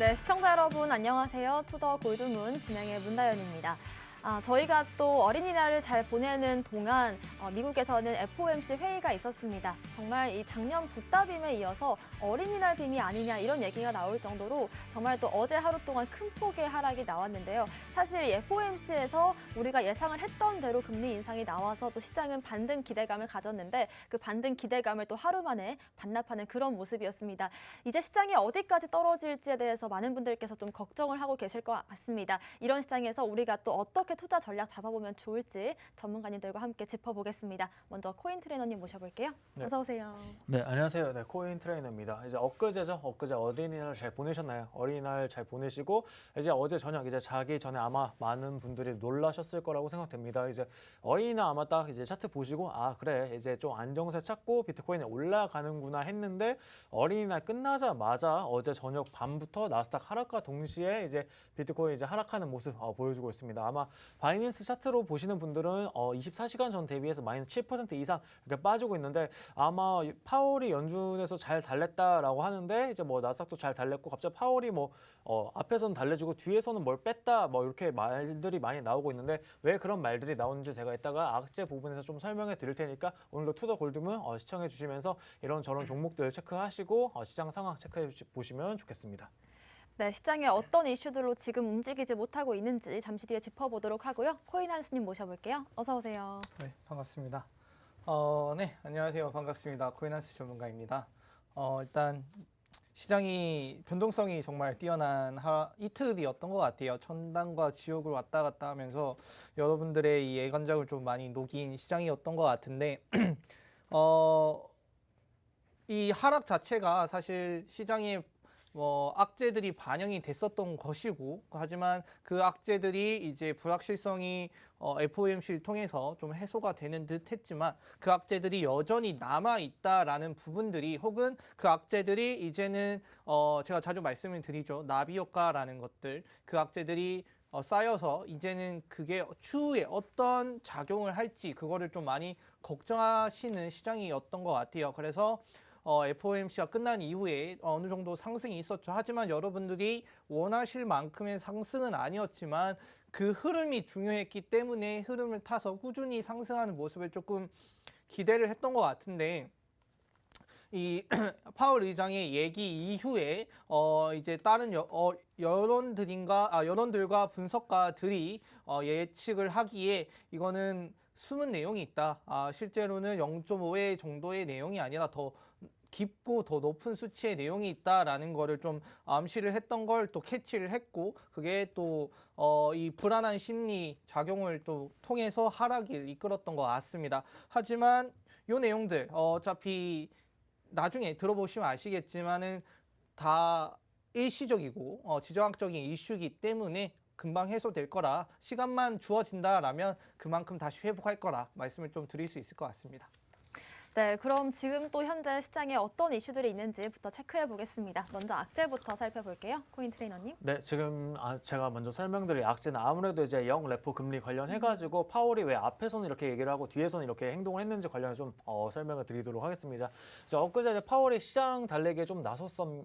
네, 시청자 여러분 안녕하세요. 투더 골드문 진행의 문다연입니다. 저희가 또 어린이날을 잘 보내는 동안 미국에서는 FOMC 회의가 있었습니다. 정말 이 작년 붓다빔에 이어서 어린이날 빔이 아니냐 이런 얘기가 나올 정도로 정말 또 어제 하루 동안 큰 폭의 하락이 나왔는데요. 사실 이 FOMC에서 우리가 예상을 했던 대로 금리 인상이 나와서 또 시장은 반등 기대감을 가졌는데 그 반등 기대감을 또 하루 만에 반납하는 그런 모습이었습니다. 이제 시장이 어디까지 떨어질지에 대해서 많은 분들께서 좀 걱정을 하고 계실 것 같습니다. 이런 시장에서 우리가 또 어떻게 투자 전략 잡아보면 좋을지 전문가님들과 함께 짚어보겠습니다. 먼저 코인 트레이너님 모셔볼게요. 네. 어서 오세요. 네, 안녕하세요. 네, 코인 트레이너입니다. 이제 엊그제죠. 엊그제 어린이날 잘 보내셨나요? 어린이날 잘 보내시고 이제 어제 저녁 이제 자기 전에 아마 많은 분들이 놀라셨을 거라고 생각됩니다. 이제 어린이날 아마 딱 이제 차트 보시고 아 그래 이제 좀 안정세 찾고 비트코인이 올라가는구나 했는데 어린이날 끝나자마자 어제 저녁 밤부터 나스닥 하락과 동시에 이제 비트코인 이제 하락하는 모습 보여주고 있습니다. 아마 바이낸스 차트로 보시는 분들은 24시간 전 대비해서 마이너스 7% 이상 이렇게 빠지고 있는데 아마 파월이 연준에서 잘 달랬다라고 하는데 이제 뭐 나스닥도 잘 달랬고 갑자기 파월이 뭐 앞에서는 달래주고 뒤에서는 뭘 뺐다 뭐 이렇게 말들이 많이 나오고 있는데 왜 그런 말들이 나오는지 제가 이따가 악재 부분에서 좀 설명해 드릴 테니까 오늘도 투더 골드문 시청해 주시면서 이런저런 종목들 체크하시고 시장 상황 체크해 보시면 좋겠습니다. 네, 시장에 어떤 이슈들로 지금 움직이지 못하고 있는지 잠시 뒤에 짚어보도록 하고요. 코인 한수님 모셔볼게요. 어서 오세요. 네, 반갑습니다. 네, 안녕하세요. 반갑습니다. 코인한스 전문가입니다. 일단 시장이 변동성이 정말 뛰어난 이틀이었던 것 같아요. 천당과 지옥을 왔다 갔다 하면서 여러분들의 이 애관적을 좀 많이 녹인 시장이었던 것 같은데 이 하락 자체가 사실 시장에 악재들이 반영이 됐었던 것이고, 하지만 그 악재들이 이제 불확실성이 FOMC를 통해서 좀 해소가 되는 듯 했지만 그 악재들이 여전히 남아있다라는 부분들이 혹은 그 악재들이 이제는 제가 자주 말씀을 드리죠. 나비 효과라는 것들, 그 악재들이 쌓여서 이제는 그게 추후에 어떤 작용을 할지 그거를 좀 많이 걱정하시는 시장이었던 것 같아요. 그래서 FOMC가 끝난 이후에 어느 정도 상승이 있었죠. 하지만 여러분들이 원하실 만큼의 상승은 아니었지만 그 흐름이 중요했기 때문에 흐름을 타서 꾸준히 상승하는 모습을 조금 기대를 했던 것 같은데 이 파월 의장의 얘기 이후에 이제 다른 여론들과 분석가들이 예측을 하기에 이거는 숨은 내용이 있다. 실제로는 0.5의 정도의 내용이 아니라 더 깊고 더 높은 수치의 내용이 있다라는 거를 좀 암시를 했던 걸 또 캐치를 했고 그게 또 이 불안한 심리 작용을 또 통해서 하락을 이끌었던 것 같습니다. 하지만 이 내용들 어차피 나중에 들어보시면 아시겠지만은 다 일시적이고 지정학적인 이슈이기 때문에 금방 해소될 거라 시간만 주어진다라면 그만큼 다시 회복할 거라 말씀을 좀 드릴 수 있을 것 같습니다. 네, 그럼 지금 또 현재 시장에 어떤 이슈들이 있는지부터 체크해 보겠습니다. 먼저 악재부터 살펴볼게요. 코인 트레이너님. 네, 지금 제가 먼저 설명드릴 악재는 아무래도 이제 0레포 금리 관련해가지고 파월이 왜 앞에서는 이렇게 얘기를 하고 뒤에서는 이렇게 행동을 했는지 관련해서 좀 설명을 드리도록 하겠습니다. 엊그제 이제 파월이 시장 달래기에 좀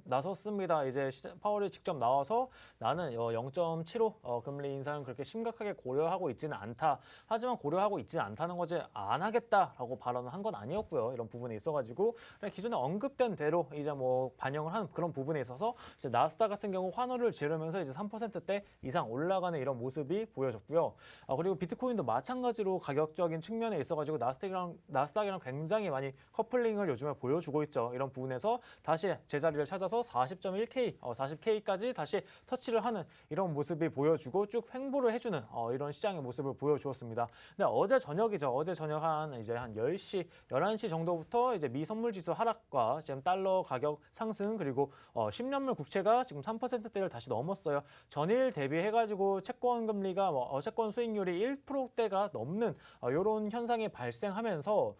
나섰습니다. 이제 파월이 직접 나와서 나는 0.75 금리 인상은 그렇게 심각하게 고려하고 있지는 않다. 하지만 고려하고 있지는 않다는 거지 안 하겠다라고 발언을 한 건 아니었고요. 이런 부분이 있어가지고 기존에 언급된 대로 이제 뭐 반영을 하는 그런 부분에 있어서 이제 나스닥 같은 경우 환호를 지르면서 이제 3%대 이상 올라가는 이런 모습이 보여졌고요. 그리고 비트코인도 마찬가지로 가격적인 측면에 있어가지고 나스닥이랑 굉장히 많이 커플링을 요즘에 보여주고 있죠. 이런 부분에서 다시 제자리를 찾아서 40.1K, 40K까지 다시 터치를 하는 이런 모습이 보여주고 쭉 횡보를 해주는 이런 시장의 모습을 보여주었습니다. 근데 어제 저녁이죠. 어제 저녁 한 10시, 11시 정도부터 이제 미 선물 지수 하락과 지금 달러 가격 상승 그리고 10년물 국채가 지금 3%대를 다시 넘었어요. 전일 대비해가지고 채권 금리가 채권 수익률이 1%대가 넘는 이런 현상이 발생하면서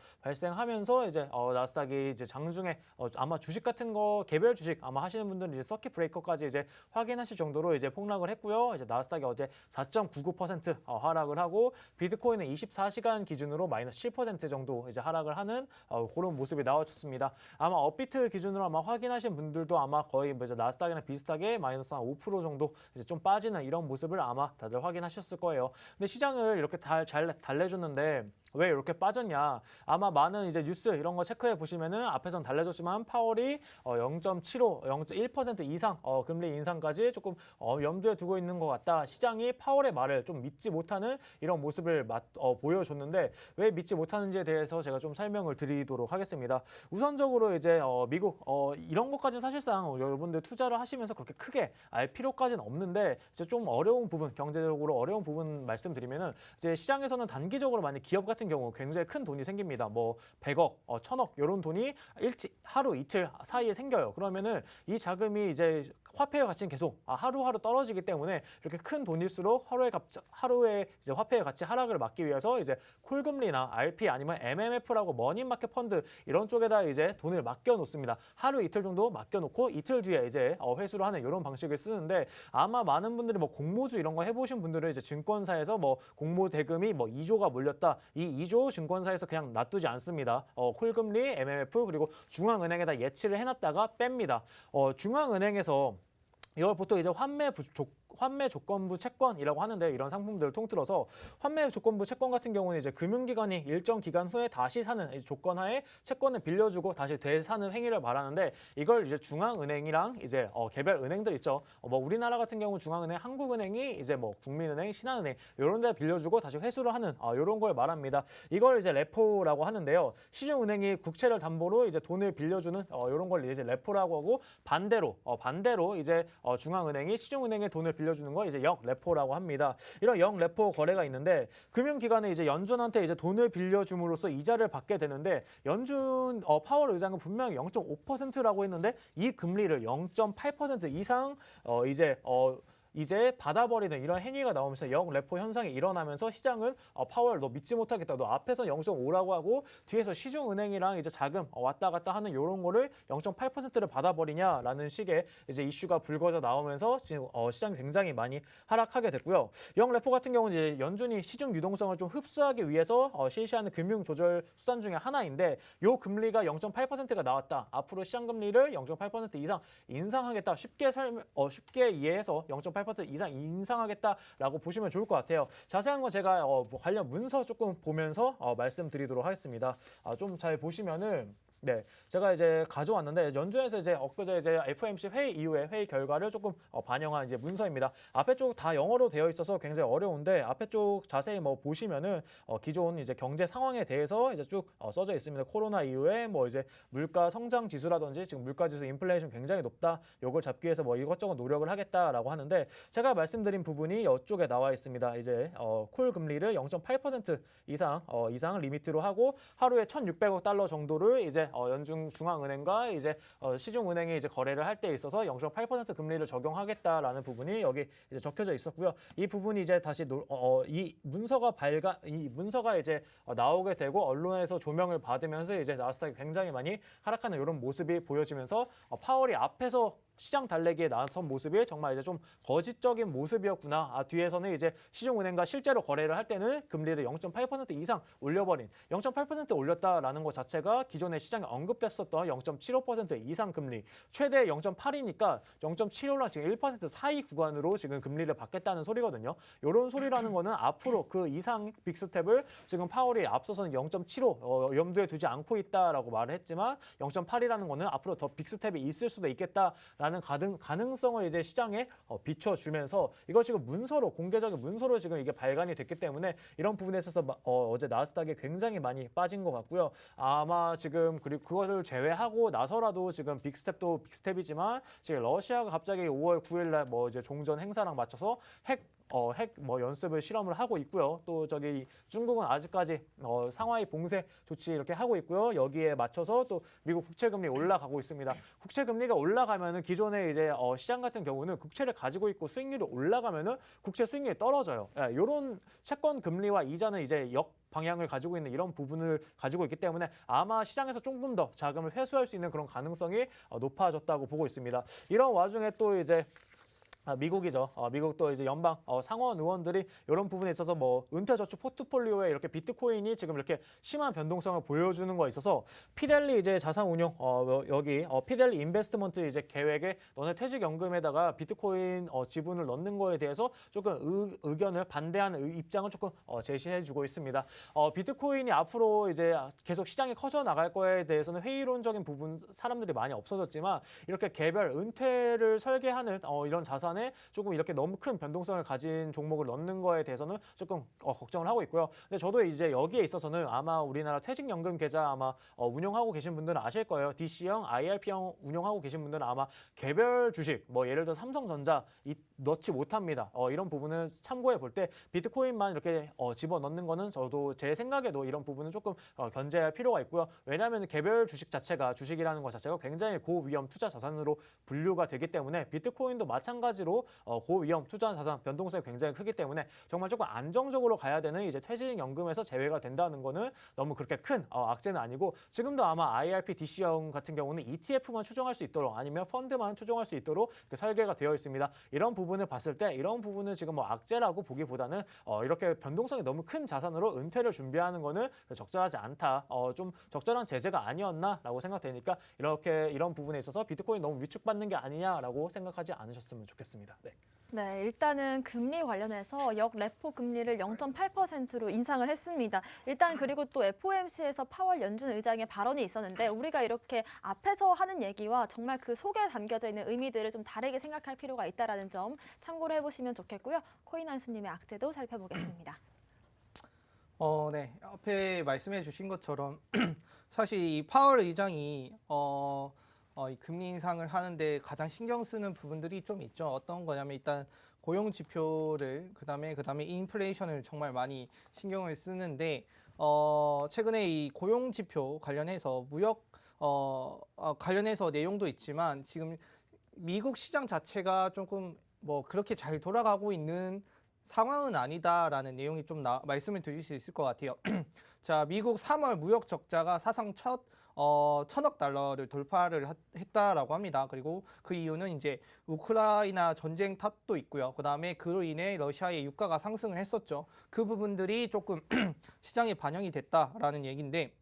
이제 나스닥이 이제 장중에 아마 주식 같은 거 개별 주식 아마 하시는 분들은 이제 서킷 브레이커까지 이제 확인하실 정도로 이제 폭락을 했고요. 이제 나스닥이 어제 4.99% 하락을 하고 비트코인은 24시간 기준으로 마이너스 7% 정도 이제 하락을 하는 그런 모습이 나와줬습니다. 아마 업비트 기준으로 아마 확인하신 분들도 아마 거의 뭐 이제 나스닥이랑 비슷하게 마이너스 한 5% 정도 이제 좀 빠지는 이런 모습을 아마 다들 확인하셨을 거예요. 근데 시장을 이렇게 잘 달래줬는데 왜 이렇게 빠졌냐? 아마 많은 이제 뉴스 이런 거 체크해 보시면은 앞에선 달래줬지만 파월이 0.75, 0.1% 이상 금리 인상까지 조금 염두에 두고 있는 것 같다. 시장이 파월의 말을 좀 믿지 못하는 이런 모습을 보여줬는데 왜 믿지 못하는지에 대해서 제가 좀 설명을 드리도록 하겠습니다. 우선적으로 이제 미국 이런 것까지는 사실상 여러분들 투자를 하시면서 그렇게 크게 알 필요까지는 없는데 이제 좀 어려운 부분, 경제적으로 어려운 부분 말씀드리면은 이제 시장에서는 단기적으로 많이 기업 같은 경우 굉장히 큰 돈이 생깁니다. 뭐 100억, 1000억 이런 돈이 하루 이틀 사이에 생겨요. 그러면은 이 자금이 이제 화폐의 가치는 계속 하루하루 떨어지기 때문에 이렇게 큰 돈일수록 하루에 이제 화폐의 가치 하락을 막기 위해서 이제 콜금리나 RP 아니면 MMF라고 머니마켓 펀드 이런 쪽에다 이제 돈을 맡겨 놓습니다. 하루 이틀 정도 맡겨 놓고 이틀 뒤에 이제 회수를 하는 이런 방식을 쓰는데 아마 많은 분들이 뭐 공모주 이런 거 해보신 분들은 이제 증권사에서 뭐 공모 대금이 뭐 2조가 몰렸다. 이 2조 증권사에서 그냥 놔두지 않습니다. 콜금리, MMF 그리고 중앙은행에다 예치를 해놨다가 뺍니다. 중앙은행에서 이걸 보통 이제 환매 조건부 채권이라고 하는데 이런 상품들을 통틀어서 환매 조건부 채권 같은 경우는 이제 금융기관이 일정 기간 후에 다시 사는 조건하에 채권을 빌려주고 다시 되사는 행위를 말하는데 이걸 이제 중앙은행이랑 이제 개별 은행들 있죠. 뭐 우리나라 같은 경우 중앙은행, 한국은행이 이제 뭐 국민은행, 신한은행 이런 데 빌려주고 다시 회수를 하는 이런 걸 말합니다. 이걸 이제 레포라고 하는데요. 시중은행이 국채를 담보로 이제 돈을 빌려주는 이런 걸 이제 레포라고 하고 반대로 이제 중앙은행이 시중은행에 돈을 빌려주는 거 이제 역레포라고 합니다. 이런 역레포 거래가 있는데 금융기관에 이제 연준한테 이제 돈을 빌려줌으로써 이자를 받게 되는데 연준 파월 의장은 분명히 0.5%라고 했는데 이 금리를 0.8% 이상 이제 받아버리는 이런 행위가 나오면서 역레포 현상이 일어나면서 시장은 파월 너 믿지 못하겠다. 너 앞에서 0.5라고 하고 뒤에서 시중은행이랑 이제 자금 왔다 갔다 하는 이런 거를 0.8%를 받아버리냐라는 식의 이제 이슈가 불거져 나오면서 지금 시장이 굉장히 많이 하락하게 됐고요. 역레포 같은 경우는 이제 연준이 시중 유동성을 좀 흡수하기 위해서 실시하는 금융 조절 수단 중에 하나인데 요 금리가 0.8%가 나왔다. 앞으로 시장 금리를 0.8% 이상 인상하겠다. 쉽게 이해해서 0.8% 이상 인상하겠다라고 보시면 좋을 것 같아요. 자세한 거 제가 관련 문서 조금 보면서 말씀드리도록 하겠습니다. 좀 잘 보시면은 네, 제가 이제 가져왔는데 연준에서 이제 엊그제 이제 FOMC 회의 이후에 회의 결과를 조금 반영한 이제 문서입니다. 앞에 쪽 다 영어로 되어 있어서 굉장히 어려운데 앞에 쪽 자세히 뭐 보시면은 기존 이제 경제 상황에 대해서 이제 쭉 써져 있습니다. 코로나 이후에 뭐 이제 물가 성장 지수라든지 지금 물가 지수 인플레이션 굉장히 높다. 요걸 잡기 위해서 뭐 이것저것 노력을 하겠다라고 하는데 제가 말씀드린 부분이 이쪽에 나와 있습니다. 이제 콜 금리를 0.8% 이상 리미트로 하고 하루에 1,600억 달러 정도를 이제 연준 중앙은행과 이제 시중은행이 이제 거래를 할 때 있어서 0.8% 금리를 적용하겠다라는 부분이 여기 이제 적혀져 있었고요. 이 부분이 이제 다시 이 문서가 이제 나오게 되고 언론에서 조명을 받으면서 이제 나스닥이 굉장히 많이 하락하는 이런 모습이 보여지면서 파월이 앞에서 시장 달래기에 나선 모습이 정말 이제 좀 거짓적인 모습이었구나. 뒤에서는 이제 시중은행과 실제로 거래를 할 때는 금리를 0.8% 이상 올려버린 0.8% 올렸다라는 것 자체가 기존에 시장에 언급됐었던 0.75% 이상 금리 최대 0.8이니까 0.75랑 지금 1% 사이 구간으로 지금 금리를 받겠다는 소리거든요. 이런 소리라는 거는 앞으로 그 이상 빅스텝을 지금 파월이 앞서서는 0.75 염두에 두지 않고 있다라고 말을 했지만 0.8이라는 거는 앞으로 더 빅스텝이 있을 수도 있겠다라는 가능성을 이제 시장에 비춰주면서 이걸 지금 공개적인 문서로 지금 이게 발간이 됐기 때문에 이런 부분에 있어서 어제 나스닥이 굉장히 많이 빠진 것 같고요. 아마 지금 그리고 그것을 제외하고 나서라도 지금 빅스텝도 빅스텝이지만 지금 러시아가 갑자기 5월 9일날 뭐 이제 종전 행사랑 맞춰서 핵 연습을 실험을 하고 있고요. 또 저기 중국은 아직까지 상하이 봉쇄 조치 이렇게 하고 있고요. 여기에 맞춰서 또 미국 국채금리 올라가고 있습니다. 국채금리가 올라가면은 기존에 이제 시장 같은 경우는 국채를 가지고 있고 수익률이 올라가면은 국채 수익률이 떨어져요. 이런 채권 금리와 이자는 이제 방향을 가지고 있는 이런 부분을 가지고 있기 때문에 아마 시장에서 조금 더 자금을 회수할 수 있는 그런 가능성이 높아졌다고 보고 있습니다. 이런 와중에 또 이제 미국이죠. 미국도 이제 연방 상원 의원들이 이런 부분에 있어서 뭐 은퇴저축 포트폴리오에 이렇게 비트코인이 지금 이렇게 심한 변동성을 보여주는 거에 있어서 피델리 이제 자산운용 여기 피델리 인베스트먼트 이제 계획에 너네 퇴직연금에다가 비트코인 지분을 넣는 거에 대해서 조금 의견을 반대하는 입장을 조금 제시해주고 있습니다. 비트코인이 앞으로 이제 계속 시장이 커져 나갈 거에 대해서는 회의론적인 부분 사람들이 많이 없어졌지만 이렇게 개별 은퇴를 설계하는 이런 자산에 조금 이렇게 너무 큰 변동성을 가진 종목을 넣는 거에 대해서는 조금 걱정을 하고 있고요. 근데 저도 이제 여기에 있어서는 아마 우리나라 퇴직연금 계좌 아마 운용하고 계신 분들은 아실 거예요. DC형, IRP형 운용하고 계신 분들은 아마 개별 주식, 뭐 예를 들어 삼성전자 넣지 못합니다. 이런 부분을 참고해 볼 때 비트코인만 이렇게 집어넣는 거는 저도 제 생각에도 이런 부분은 조금 견제할 필요가 있고요. 왜냐하면 개별 주식 자체가 주식이라는 것 자체가 굉장히 고위험 투자 자산으로 분류가 되기 때문에 비트코인도 마찬가지로 고위험 투자 자산 변동성이 굉장히 크기 때문에 정말 조금 안정적으로 가야 되는 이제 퇴직연금에서 제외가 된다는 거는 너무 그렇게 큰 악재는 아니고 지금도 아마 IRP DC형 같은 경우는 ETF만 추정할 수 있도록 아니면 펀드만 추정할 수 있도록 설계가 되어 있습니다. 이런 부분을 봤을 때 이런 부분은 지금 뭐 악재라고 보기보다는 이렇게 변동성이 너무 큰 자산으로 은퇴를 준비하는 거는 적절하지 않다. 좀 적절한 제재가 아니었나라고 생각되니까 이렇게 이런 부분에 있어서 비트코인 너무 위축받는 게 아니냐라고 생각하지 않으셨으면 좋겠습니다. 네. 네, 일단은 금리 관련해서 역레포 금리를 0.8%로 인상을 했습니다. 일단 그리고 또 FOMC에서 파월 연준 의장의 발언이 있었는데 우리가 이렇게 앞에서 하는 얘기와 정말 그 속에 담겨져 있는 의미들을 좀 다르게 생각할 필요가 있다는 점 참고를 해보시면 좋겠고요. 코인한수님의 악재도 살펴보겠습니다. 네. 앞에 말씀해 주신 것처럼 사실 이 파월 의장이 이 금리 인상을 하는데 가장 신경 쓰는 부분들이 좀 있죠. 어떤 거냐면 일단 고용 지표를 그다음에 인플레이션을 정말 많이 신경을 쓰는데 최근에 이 고용 지표 관련해서 무역 관련해서 내용도 있지만 지금 미국 시장 자체가 조금 뭐 그렇게 잘 돌아가고 있는 상황은 아니다라는 내용이 좀 말씀을 드릴 수 있을 것 같아요. 자, 미국 3월 무역 적자가 사상 첫 1,000억 달러를 돌파를 했다라고 합니다. 그리고 그 이유는 이제 우크라이나 전쟁 탓도 있고요. 그다음에 그로 인해 러시아의 유가가 상승을 했었죠. 그 부분들이 조금 시장에 반영이 됐다라는 얘기인데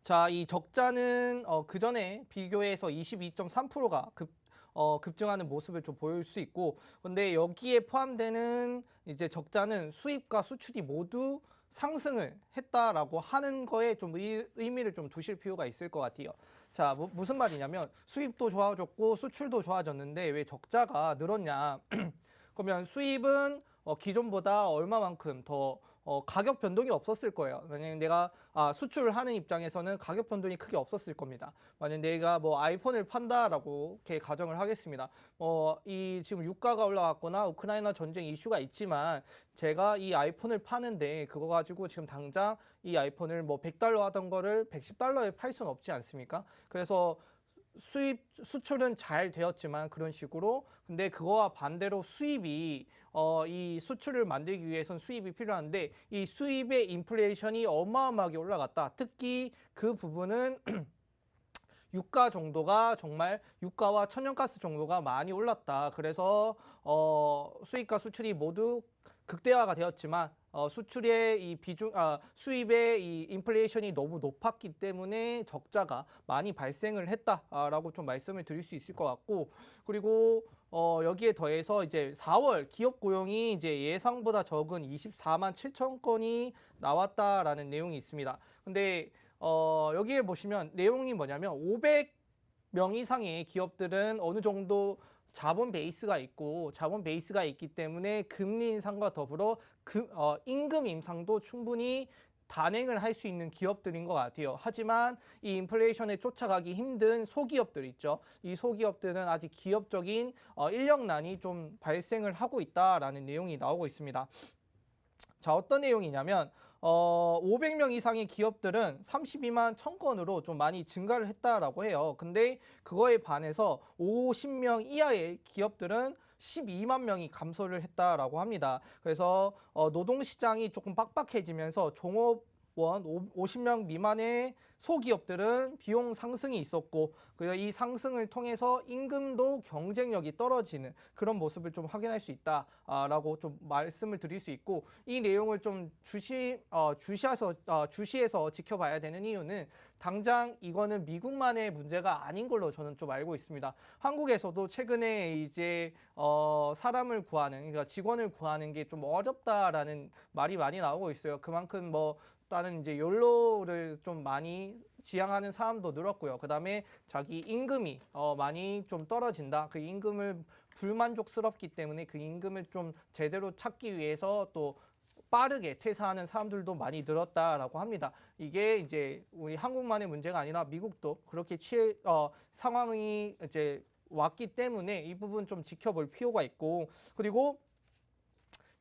자, 이 적자는 그 전에 비교해서 22.3%가 급증하는 모습을 좀 보일 수 있고, 근데 여기에 포함되는 이제 적자는 수입과 수출이 모두 상승을 했다라고 하는 거에 좀 의미를 좀 두실 필요가 있을 것 같아요. 자, 무슨 말이냐면 수입도 좋아졌고 수출도 좋아졌는데 왜 적자가 늘었냐? 그러면 수입은 기존보다 얼마만큼 더 가격 변동이 없었을 거예요. 만약에 내가 수출을 하는 입장에서는 가격 변동이 크게 없었을 겁니다. 만약에 내가 뭐 아이폰을 판다라고 이렇게 가정을 하겠습니다. 이 지금 유가가 올라갔거나 우크라이나 전쟁 이슈가 있지만 제가 이 아이폰을 파는데 그거 가지고 지금 당장 이 아이폰을 뭐 100달러 하던 거를 110달러에 팔 수는 없지 않습니까? 그래서 수출은 잘 되었지만 그런 식으로 근데 그거와 반대로 수입이 이 수출을 만들기 위해선 수입이 필요한데 이 수입의 인플레이션이 어마어마하게 올라갔다. 특히 그 부분은 유가 정도가 정말 유가와 천연가스 정도가 많이 올랐다. 그래서 수입과 수출이 모두 극대화가 되었지만 수출의 이 수입의 이 인플레이션이 너무 높았기 때문에 적자가 많이 발생을 했다라고 좀 말씀을 드릴 수 있을 것 같고 그리고 여기에 더해서 이제 4월 기업 고용이 이제 예상보다 적은 24만 7천 건이 나왔다라는 내용이 있습니다. 근데 여기에 보시면 내용이 뭐냐면 500명 이상의 기업들은 어느 정도 자본 베이스가 있기 때문에 금리 인상과 더불어 임금 인상도 충분히 단행을 할 수 있는 기업들인 것 같아요. 하지만 이 인플레이션에 쫓아가기 힘든 소기업들 있죠. 이 소기업들은 아직 기업적인 인력난이 좀 발생을 하고 있다라는 내용이 나오고 있습니다. 자, 어떤 내용이냐면 500명 이상의 기업들은 32만 1,000건으로 좀 많이 증가를 했다라고 해요. 근데 그거에 반해서 50명 이하의 기업들은 12만 명이 감소를 했다라고 합니다. 그래서 노동시장이 조금 빡빡해지면서 종업원 50명 미만의 소기업들은 비용 상승이 있었고 그래서 이 상승을 통해서 임금도 경쟁력이 떨어지는 그런 모습을 좀 확인할 수 있다라고 좀 말씀을 드릴 수 있고 이 내용을 좀 주시해서 지켜봐야 되는 이유는 당장 이거는 미국만의 문제가 아닌 걸로 저는 좀 알고 있습니다. 한국에서도 최근에 이제 사람을 구하는 그러니까 직원을 구하는 게 좀 어렵다라는 말이 많이 나오고 있어요. 그만큼 뭐 다른 이제 욜로를 좀 많이 지향하는 사람도 늘었고요. 그다음에 자기 임금이 많이 좀 떨어진다. 그 임금을 불만족스럽기 때문에 그 임금을 좀 제대로 찾기 위해서 또 빠르게 퇴사하는 사람들도 많이 늘었다라고 합니다. 이게 이제 우리 한국만의 문제가 아니라 미국도 그렇게 상황이 이제 왔기 때문에 이 부분 좀 지켜볼 필요가 있고 그리고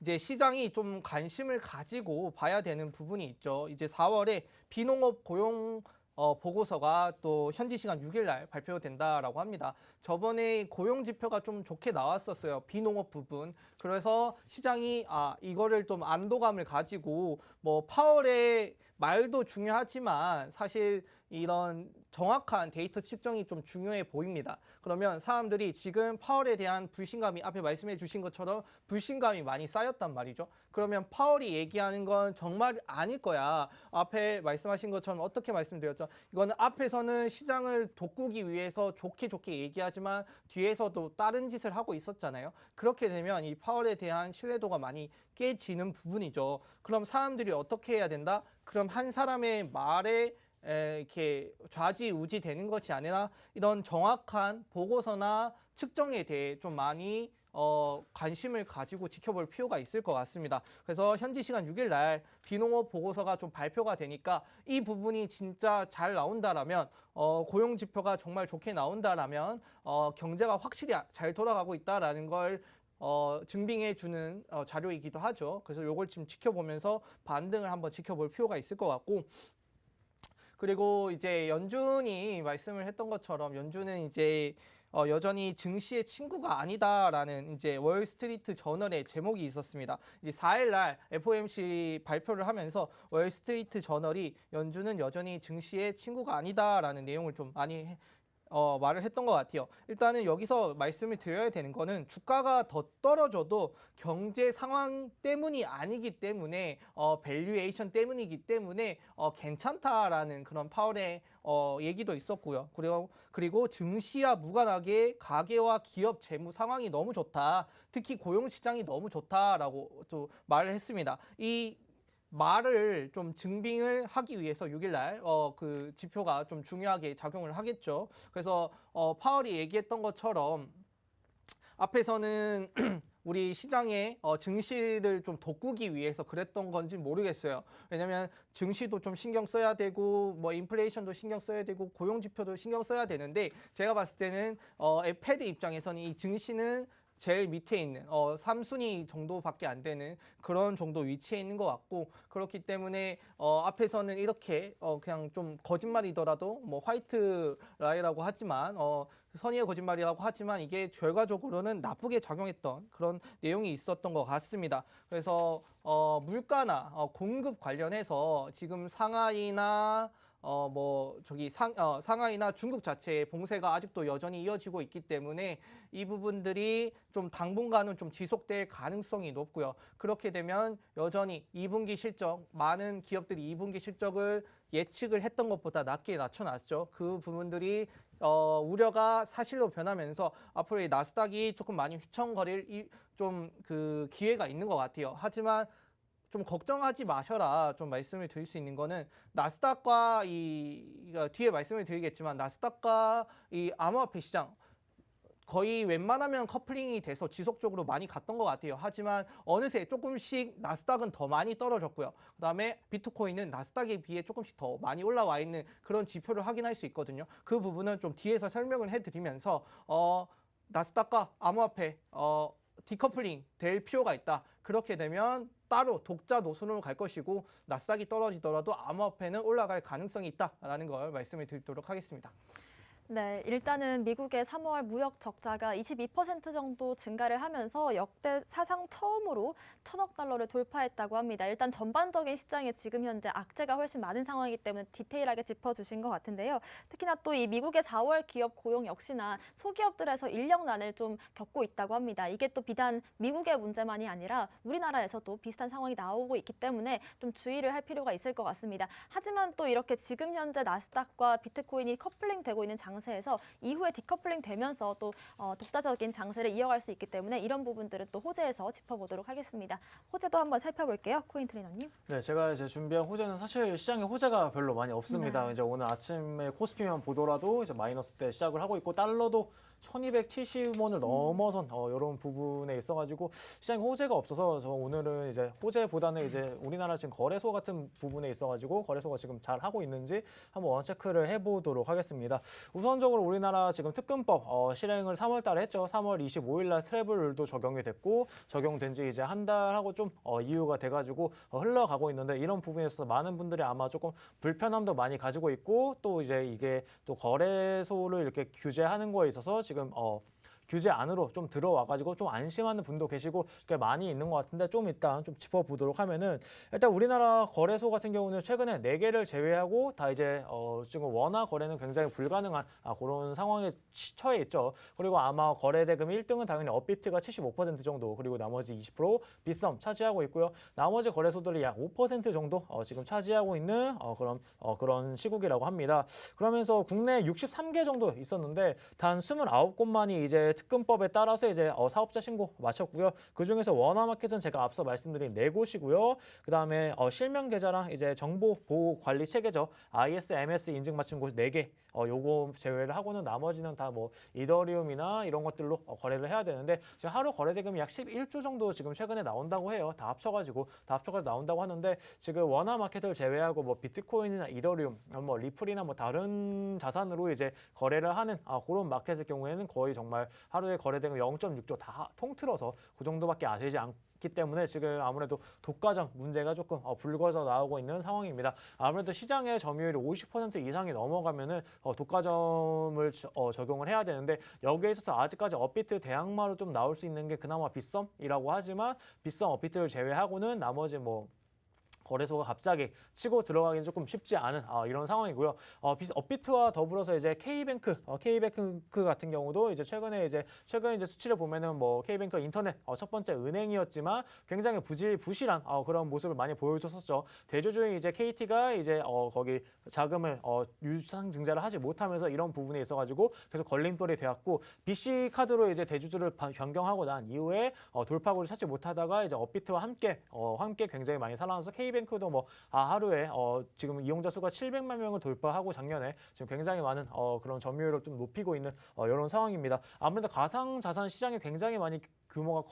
이제 시장이 좀 관심을 가지고 봐야 되는 부분이 있죠. 이제 4월에 비농업 고용 보고서가 또 현지 시간 6일 날 발표된다라고 합니다. 저번에 고용 지표가 좀 좋게 나왔었어요. 비농업 부분. 그래서 시장이 이거를 좀 안도감을 가지고 뭐 파월의 말도 중요하지만 사실 이런 정확한 데이터 측정이 좀 중요해 보입니다. 그러면 사람들이 지금 파월에 대한 불신감이 앞에 말씀해 주신 것처럼 불신감이 많이 쌓였단 말이죠. 그러면 파월이 얘기하는 건 정말 아닐 거야. 앞에 말씀하신 것처럼 어떻게 말씀드렸죠? 이거는 앞에서는 시장을 돋구기 위해서 좋게 얘기하지만 뒤에서도 다른 짓을 하고 있었잖아요. 그렇게 되면 이 파월에 대한 신뢰도가 많이 깨지는 부분이죠. 그럼 사람들이 어떻게 해야 된다? 그럼 한 사람의 말에 이렇게 좌지우지 되는 것이 아니라 이런 정확한 보고서나 측정에 대해 좀 많이 관심을 가지고 지켜볼 필요가 있을 것 같습니다. 그래서 현지 시간 6일 날 비농업 보고서가 좀 발표가 되니까 이 부분이 진짜 잘 나온다라면 고용 지표가 정말 좋게 나온다라면 경제가 확실히 잘 돌아가고 있다라는 걸 증빙해 주는 자료이기도 하죠. 그래서 이걸 지금 지켜보면서 반등을 한번 지켜볼 필요가 있을 것 같고 그리고 이제 연준이 말씀을 했던 것처럼 연준은 이제 여전히 증시의 친구가 아니다라는 이제 월스트리트 저널의 제목이 있었습니다. 이제 4일날 FOMC 발표를 하면서 월스트리트 저널이 연준은 여전히 증시의 친구가 아니다라는 내용을 좀 많이 말을 했던 것 같아요. 일단은 여기서 말씀을 드려야 되는 거는 주가가 더 떨어져도 경제 상황 때문이 아니기 때문에 밸류에이션 때문이기 때문에 괜찮다라는 그런 파월의 얘기도 있었고요. 그리고 증시와 무관하게 가계와 기업 재무 상황이 너무 좋다. 특히 고용 시장이 너무 좋다라고 또 말을 했습니다. 이 말을 좀 증빙을 하기 위해서 6일날 그 지표가 좀 중요하게 작용을 하겠죠. 그래서 파월이 얘기했던 것처럼 앞에서는 우리 시장의 증시를 좀 돋구기 위해서 그랬던 건지 모르겠어요. 왜냐하면 증시도 좀 신경 써야 되고 뭐 인플레이션도 신경 써야 되고 고용 지표도 신경 써야 되는데 제가 봤을 때는 페드 입장에서는 이 증시는 제일 밑에 있는 3순위 정도밖에 안 되는 그런 정도 위치에 있는 것 같고 그렇기 때문에 앞에서는 이렇게 그냥 좀 거짓말이더라도 뭐 화이트 라이라고 하지만 선의의 거짓말이라고 하지만 이게 결과적으로는 나쁘게 작용했던 그런 내용이 있었던 것 같습니다. 그래서 물가나 공급 관련해서 지금 상하이나 상하이나 중국 자체의 봉쇄가 아직도 여전히 이어지고 있기 때문에 이 부분들이 좀 당분간은 좀 지속될 가능성이 높고요. 그렇게 되면 여전히 2분기 실적, 많은 기업들이 2분기 실적을 예측을 했던 것보다 낮게 낮춰놨죠. 그 부분들이 우려가 사실로 변하면서 앞으로 이 나스닥이 조금 많이 휘청거릴 좀 그 기회가 있는 것 같아요. 하지만 좀 걱정하지 마셔라 좀 말씀을 드릴 수 있는 거는 나스닥과 뒤에 말씀을 드리겠지만 나스닥과 이 암호화폐 시장 거의 웬만하면 커플링이 돼서 지속적으로 많이 갔던 것 같아요. 하지만 어느새 조금씩 나스닥은 더 많이 떨어졌고요. 그다음에 비트코인은 나스닥에 비해 조금씩 더 많이 올라와 있는 그런 지표를 확인할 수 있거든요. 그 부분은 좀 뒤에서 설명을 해드리면서 나스닥과 암호화폐 디커플링 될 필요가 있다. 그렇게 되면 따로 독자 노선으로 갈 것이고 나스닥이 떨어지더라도 암호화폐는 올라갈 가능성이 있다라는 걸 말씀을 드리도록 하겠습니다. 네, 일단은 미국의 3월 무역 적자가 22% 정도 증가를 하면서 역대 사상 처음으로 1,000억 달러를 돌파했다고 합니다. 일단 전반적인 시장에 지금 현재 악재가 훨씬 많은 상황이기 때문에 디테일하게 짚어주신 것 같은데요. 특히나 또 이 미국의 4월 기업 고용 역시나 소기업들에서 인력난을 좀 겪고 있다고 합니다. 이게 또 비단 미국의 문제만이 아니라 우리나라에서도 비슷한 상황이 나오고 있기 때문에 좀 주의를 할 필요가 있을 것 같습니다. 하지만 또 이렇게 지금 현재 나스닥과 비트코인이 커플링되고 있는 장세에서 이후에 디커플링 되면서 또 독자적인 장세를 이어갈 수 있기 때문에 이런 부분들은 또 호재에서 짚어보도록 하겠습니다. 호재도 한번 살펴볼게요. 코인 트레이너님. 네, 제가 이제 준비한 호재는 사실 시장에 호재가 별로 많이 없습니다. 네. 이제 오늘 아침에 코스피만 보더라도 이제 마이너스 때 시작을 하고 있고 달러도 1270원을 넘어선 이런 부분에 있어가지고 시장에 호재가 없어서 저 오늘은 이제 호재보다는 이제 우리나라 지금 거래소 같은 부분에 있어가지고 거래소가 지금 잘 하고 있는지 한번 원체크를 해보도록 하겠습니다. 우선적으로 우리나라 지금 특근법 실행을 3월달에 했죠. 3월 25일날 트래블 룰도 적용이 됐고 적용된 지 이제 한 달하고 좀 이유가 돼가지고 흘러가고 있는데 이런 부분에 있어서 많은 분들이 아마 조금 불편함도 많이 가지고 있고 또 이제 이게 또 거래소를 이렇게 규제하는 거에 있어서 지금 규제 안으로 좀 들어와가지고 좀 안심하는 분도 계시고 꽤 많이 있는 것 같은데 좀 일단 좀 짚어보도록 하면은 일단 우리나라 거래소 같은 경우는 최근에 4개를 제외하고 다 이제 지금 원화 거래는 굉장히 불가능한 그런 상황에 처해 있죠. 그리고 아마 거래 대금 1등은 당연히 업비트가 75% 정도 그리고 나머지 20% 빗썸 차지하고 있고요. 나머지 거래소들이 약 5% 정도 지금 차지하고 있는 그런 시국이라고 합니다. 그러면서 국내 63개 정도 있었는데 단 29곳만이 이제 특근법에 따라서 이제 사업자 신고 마쳤고요. 그 중에서 원화마켓은 제가 앞서 말씀드린 4곳이고요. 그 다음에 실명 계좌랑 이제 정보 보호 관리 체계죠. ISMS 인증 맞춘 곳 4개. 요거 제외를 하고는 나머지는 다 뭐 이더리움이나 이런 것들로 거래를 해야 되는데 지금 하루 거래 대금이 약 11조 정도 지금 최근에 나온다고 해요. 다 합쳐가지고 나온다고 하는데 지금 원화 마켓을 제외하고 뭐 비트코인이나 이더리움, 뭐 리플이나 뭐 다른 자산으로 이제 거래를 하는 그런 마켓의 경우에는 거의 정말 하루에 거래 대금 0.6조 다 통틀어서 그 정도밖에 되지 않기 때문에 지금 아무래도 독과점 문제가 조금 불거져 나오고 있는 상황입니다. 아무래도 시장의 점유율이 50% 이상이 넘어가면은 독과점을 적용을 해야 되는데 여기에 있어서 아직까지 업비트 대항마로 좀 나올 수 있는 게 그나마 빗썸이라고 하지만 빗썸 업비트를 제외하고는 나머지 뭐 거래소가 갑자기 치고 들어가기는 조금 쉽지 않은 이런 상황이고요. 업비트와 더불어서 이제 K뱅크 같은 경우도 이제 최근에 이제 수치를 보면은 뭐 K뱅크 인터넷 첫 번째 은행이었지만 굉장히 부실한 그런 모습을 많이 보여줬었죠. 대주주인 이제 KT가 이제 거기 자금을 유상 증자를 하지 못하면서 이런 부분에 있어가지고 계속 걸림돌이 되었고 BC 카드로 이제 대주주를 변경하고 난 이후에 돌파구를 찾지 못하다가 이제 업비트와 함께 굉장히 많이 살아나서 K뱅크도 뭐 하루에 지금 이용자 수가 700만 명을 돌파하고 작년에 지금 굉장히 많은 그런 점유율을 좀 높이고 있는 이런 상황입니다. 아무래도 가상 자산 시장이 굉장히 많이 규모가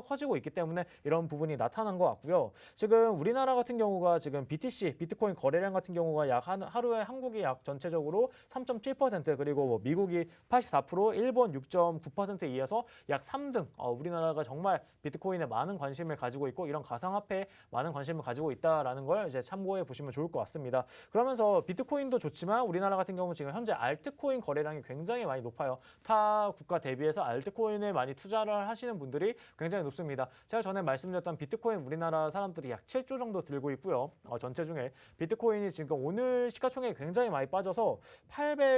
커지고 있기 때문에 이런 부분이 나타난 것 같고요. 지금 우리나라 같은 경우가 지금 BTC, 비트코인 거래량 같은 경우가 약 하루에 한국이 약 전체적으로 3.7% 그리고 뭐 미국이 84%, 일본 6.9%에 이어서 약 3등. 우리나라가 정말 비트코인에 많은 관심을 가지고 있고 이런 가상화폐에 많은 관심을 가지고 있다라는 걸 이제 참고해 보시면 좋을 것 같습니다. 그러면서 비트코인도 좋지만 우리나라 같은 경우는 지금 현재 알트코인 거래량이 굉장히 많이 높아요. 타 국가 대비해서 알트코인에 많이 투자를 하시는 분들이 굉장히 높습니다. 제가 전에 말씀드렸던 비트코인 우리나라 사람들이 약 7조 정도 들고 있고요. 전체 중에 비트코인이 지금 오늘 시가총액이 굉장히 많이 빠져서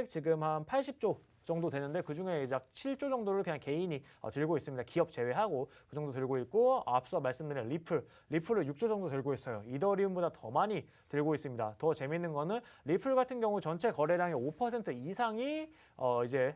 지금 한 80조 정도 되는데 그중에 약 7조 정도를 그냥 개인이 들고 있습니다. 기업 제외하고 그 정도 들고 있고 앞서 말씀드린 리플을 6조 정도 들고 있어요. 이더리움보다 더 많이 들고 있습니다. 더 재밌는 거는 리플 같은 경우 전체 거래량의 5% 이상이 이제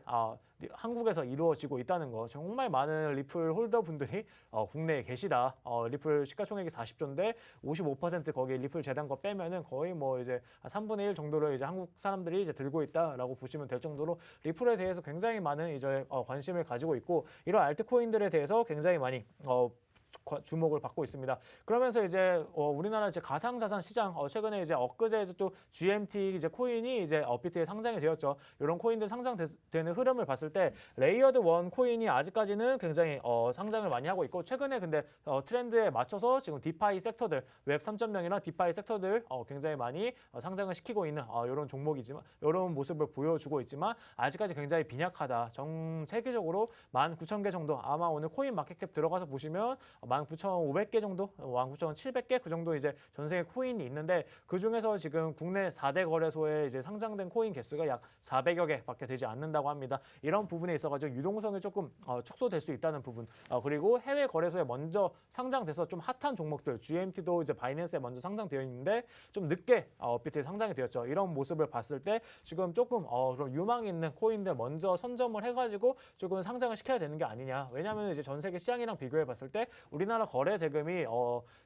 한국에서 이루어지고 있다는 거. 정말 많은 리플 홀더 분들이 국내에 계시다. 리플 시가총액이 40조인데 55% 거기에 리플 재단 거 빼면은 거의 뭐 이제 3분의 1 정도를 이제 한국 사람들이 이제 들고 있다라고 보시면 될 정도로 리플에 대해서 굉장히 많은 이제 관심을 가지고 있고 이런 알트코인들에 대해서 굉장히 많이 주목을 받고 있습니다. 그러면서 이제 우리나라 이제 가상자산 시장 최근에 이제 엊그제 또 GMT 이제 코인이 이제 업비트에 상장이 되었죠. 이런 코인들 상장되는 흐름을 봤을 때 레이어드 1 코인이 아직까지는 굉장히 상장을 많이 하고 있고 최근에 근데 트렌드에 맞춰서 지금 디파이 sek터들 웹 3.0이나 디파이 섹터들 굉장히 많이 상장을 시키고 있는 이런 종목이지만 이런 모습을 보여주고 있지만 아직까지 굉장히 빈약하다. 전 세계적으로 19,000개 정도 아마 오늘 코인 마켓캡 들어가서 보시면 19,500개 정도, 19,700개 그 정도 이제 전 세계 코인이 있는데 그 중에서 지금 국내 4대 거래소에 이제 상장된 코인 개수가 약 400여 개밖에 되지 않는다고 합니다. 이런 부분에 있어가지고 유동성이 조금 축소될 수 있다는 부분. 그리고 해외 거래소에 먼저 상장돼서 좀 핫한 종목들, GMT도 이제 바이낸스에 먼저 상장되어 있는데 좀 늦게 업비트에 상장이 되었죠. 이런 모습을 봤을 때 지금 조금 그런 유망 있는 코인들 먼저 선점을 해가지고 조금 상장을 시켜야 되는 게 아니냐. 왜냐하면 이제 전 세계 시장이랑 비교해 봤을 때 우리나라 거래 대금이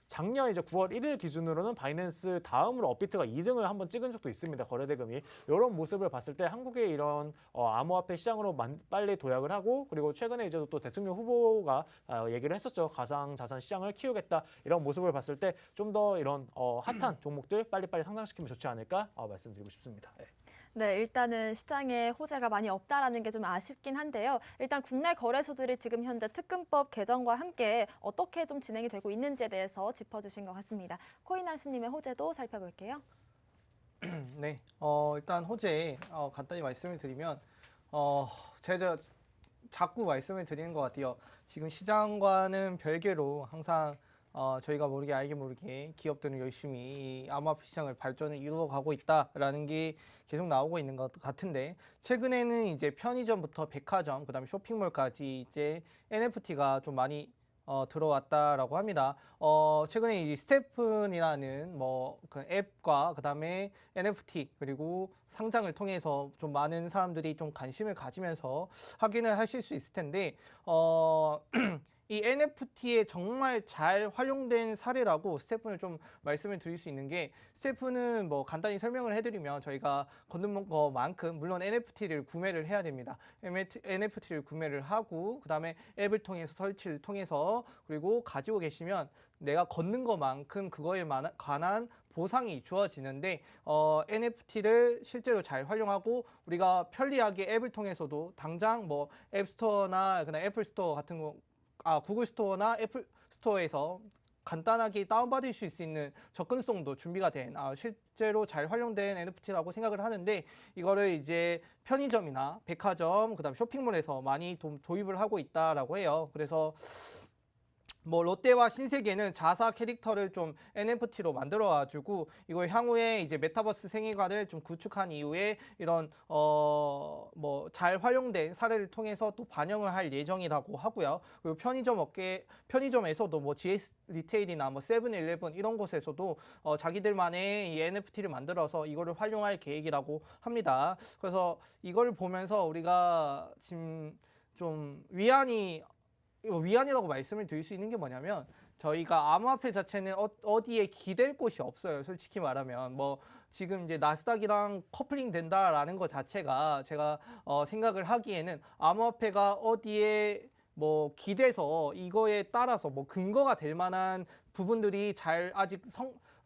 작년 이제 9월 1일 기준으로는 바이낸스 다음으로 업비트가 2등을 한번 찍은 적도 있습니다. 거래 대금이. 이런 모습을 봤을 때 한국의 이런 암호화폐 시장으로 빨리 도약을 하고 그리고 최근에 이제 또 대통령 후보가 얘기를 했었죠. 가상자산 시장을 키우겠다. 이런 모습을 봤을 때 좀 더 이런 핫한 종목들 빨리빨리 상장시키면 좋지 않을까 말씀드리고 싶습니다. 네. 네, 일단은 시장에 호재가 많이 없다라는 게 좀 아쉽긴 한데요. 일단 국내 거래소들이 지금 현재 특금법 개정과 함께 어떻게 좀 진행이 되고 있는지에 대해서 짚어주신 것 같습니다. 코인한수님의 호재도 살펴볼게요. 네, 일단 호재 간단히 말씀을 드리면 제가 자꾸 말씀을 드리는 것 같아요. 지금 시장과는 별개로 항상 저희가 모르게 알게 모르게 기업들은 열심히 이 암호화폐 시장을 발전을 이루어가고 있다라는 게 계속 나오고 있는 것 같은데 최근에는 이제 편의점부터 백화점, 그다음에 쇼핑몰까지 이제 NFT가 좀 많이 들어왔다라고 합니다. 최근에 이 스테픈이라는 그 앱과 그다음에 NFT 그리고 상장을 통해서 좀 많은 사람들이 좀 관심을 가지면서 확인을 하실 수 있을 텐데 이 NFT에 정말 잘 활용된 사례라고 스테픈을 좀 말씀을 드릴 수 있는 게 스테픈은 뭐 간단히 설명을 해드리면 저희가 걷는 것만큼 물론 NFT를 구매를 해야 됩니다. NFT를 구매를 하고 그 다음에 앱을 통해서 설치를 통해서 그리고 가지고 계시면 내가 걷는 것만큼 그거에 관한 보상이 주어지는데 NFT를 실제로 잘 활용하고 우리가 편리하게 앱을 통해서도 당장 뭐 앱스토어나 그냥 애플 스토어 같은 거 구글 스토어나 애플 스토어에서 간단하게 다운받을 수 있는 접근성도 준비가 된 실제로 잘 활용된 NFT라고 생각을 하는데 이거를 이제 편의점이나 백화점 그다음 쇼핑몰에서 많이 도입을 하고 있다라고 해요. 그래서 뭐 롯데와 신세계는 자사 캐릭터를 좀 NFT로 만들어가지고 이걸 향후에 이제 메타버스 생활관을 좀 구축한 이후에 이런 뭐 잘 활용된 사례를 통해서 또 반영을 할 예정이라고 하고요. 그리고 편의점에서도 뭐 GS 리테일이나 뭐 세븐일레븐 이런 곳에서도 자기들만의 이 NFT를 만들어서 이거를 활용할 계획이라고 합니다. 그래서 이걸 보면서 우리가 지금 좀 위안이라고 말씀을 드릴 수 있는 게 뭐냐면 저희가 암호화폐 자체는 어디에 기댈 곳이 없어요. 솔직히 말하면 뭐 지금 이제 나스닥이랑 커플링 된다라는 것 자체가 제가 생각을 하기에는 암호화폐가 어디에 뭐 기대서 이거에 따라서 뭐 근거가 될 만한 부분들이 잘 아직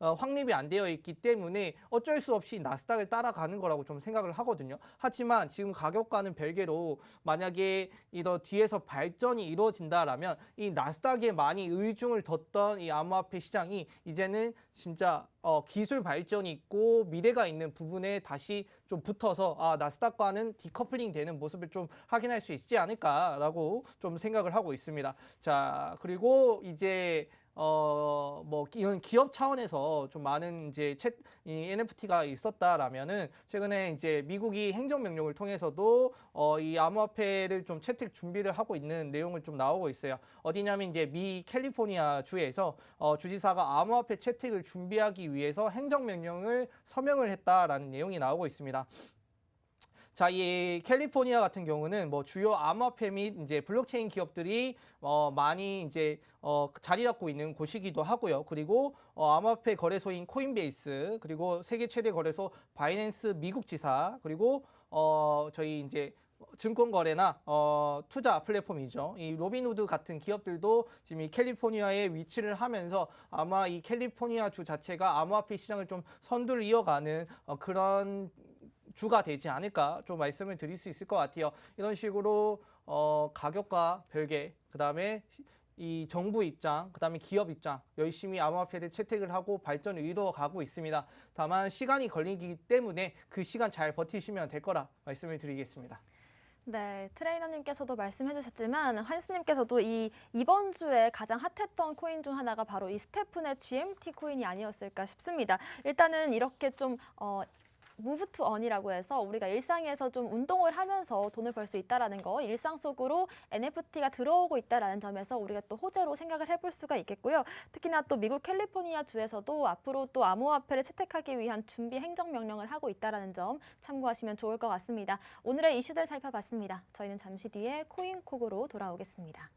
확립이 안 되어 있기 때문에 어쩔 수 없이 나스닥을 따라가는 거라고 좀 생각을 하거든요. 하지만 지금 가격과는 별개로 만약에 이런 뒤에서 발전이 이루어진다라면 이 나스닥에 많이 의중을 뒀던 이 암호화폐 시장이 이제는 진짜 기술 발전이 있고 미래가 있는 부분에 다시 좀 붙어서 나스닥과는 디커플링 되는 모습을 좀 확인할 수 있지 않을까라고 좀 생각을 하고 있습니다. 자, 그리고 이제 뭐 이런 기업 차원에서 좀 많은 이제 이 NFT가 있었다라면은 최근에 이제 미국이 행정명령을 통해서도 이 암호화폐를 좀 채택 준비를 하고 있는 내용을 좀 나오고 있어요. 어디냐면 이제 미 캘리포니아 주에서 주지사가 암호화폐 채택을 준비하기 위해서 행정명령을 서명을 했다라는 내용이 나오고 있습니다. 자, 이 캘리포니아 같은 경우는 뭐 주요 암호화폐 및 이제 블록체인 기업들이 많이 이제 자리 잡고 있는 곳이기도 하고요. 그리고 암호화폐 거래소인 코인베이스, 그리고 세계 최대 거래소 바이낸스 미국 지사, 그리고 저희 이제 증권 거래나 투자 플랫폼이죠. 이 로빈후드 같은 기업들도 지금 이 캘리포니아에 위치를 하면서 아마 이 캘리포니아 주 자체가 암호화폐 시장을 좀 선두를 이어가는 그런 주가 되지 않을까 좀 말씀을 드릴 수 있을 것 같아요. 이런 식으로 가격과 별개, 그다음에 이 정부 입장, 그다음에 기업 입장 열심히 암호화폐를 채택을 하고 발전을 이루어가고 있습니다. 다만 시간이 걸리기 때문에 그 시간 잘 버티시면 될 거라 말씀을 드리겠습니다. 네, 트레이너님께서도 말씀해 주셨지만 환수님께서도 이번 주에 가장 핫했던 코인 중 하나가 바로 이 스테픈의 GMT 코인이 아니었을까 싶습니다. 일단은 이렇게 좀 무브 투 언이라고 해서 우리가 일상에서 좀 운동을 하면서 돈을 벌 수 있다라는 거, 일상 속으로 NFT가 들어오고 있다라는 점에서 우리가 또 호재로 생각을 해볼 수가 있겠고요. 특히나 또 미국 캘리포니아 주에서도 앞으로 또 암호화폐를 채택하기 위한 준비 행정명령을 하고 있다라는 점 참고하시면 좋을 것 같습니다. 오늘의 이슈들 살펴봤습니다. 저희는 잠시 뒤에 코인콕으로 돌아오겠습니다.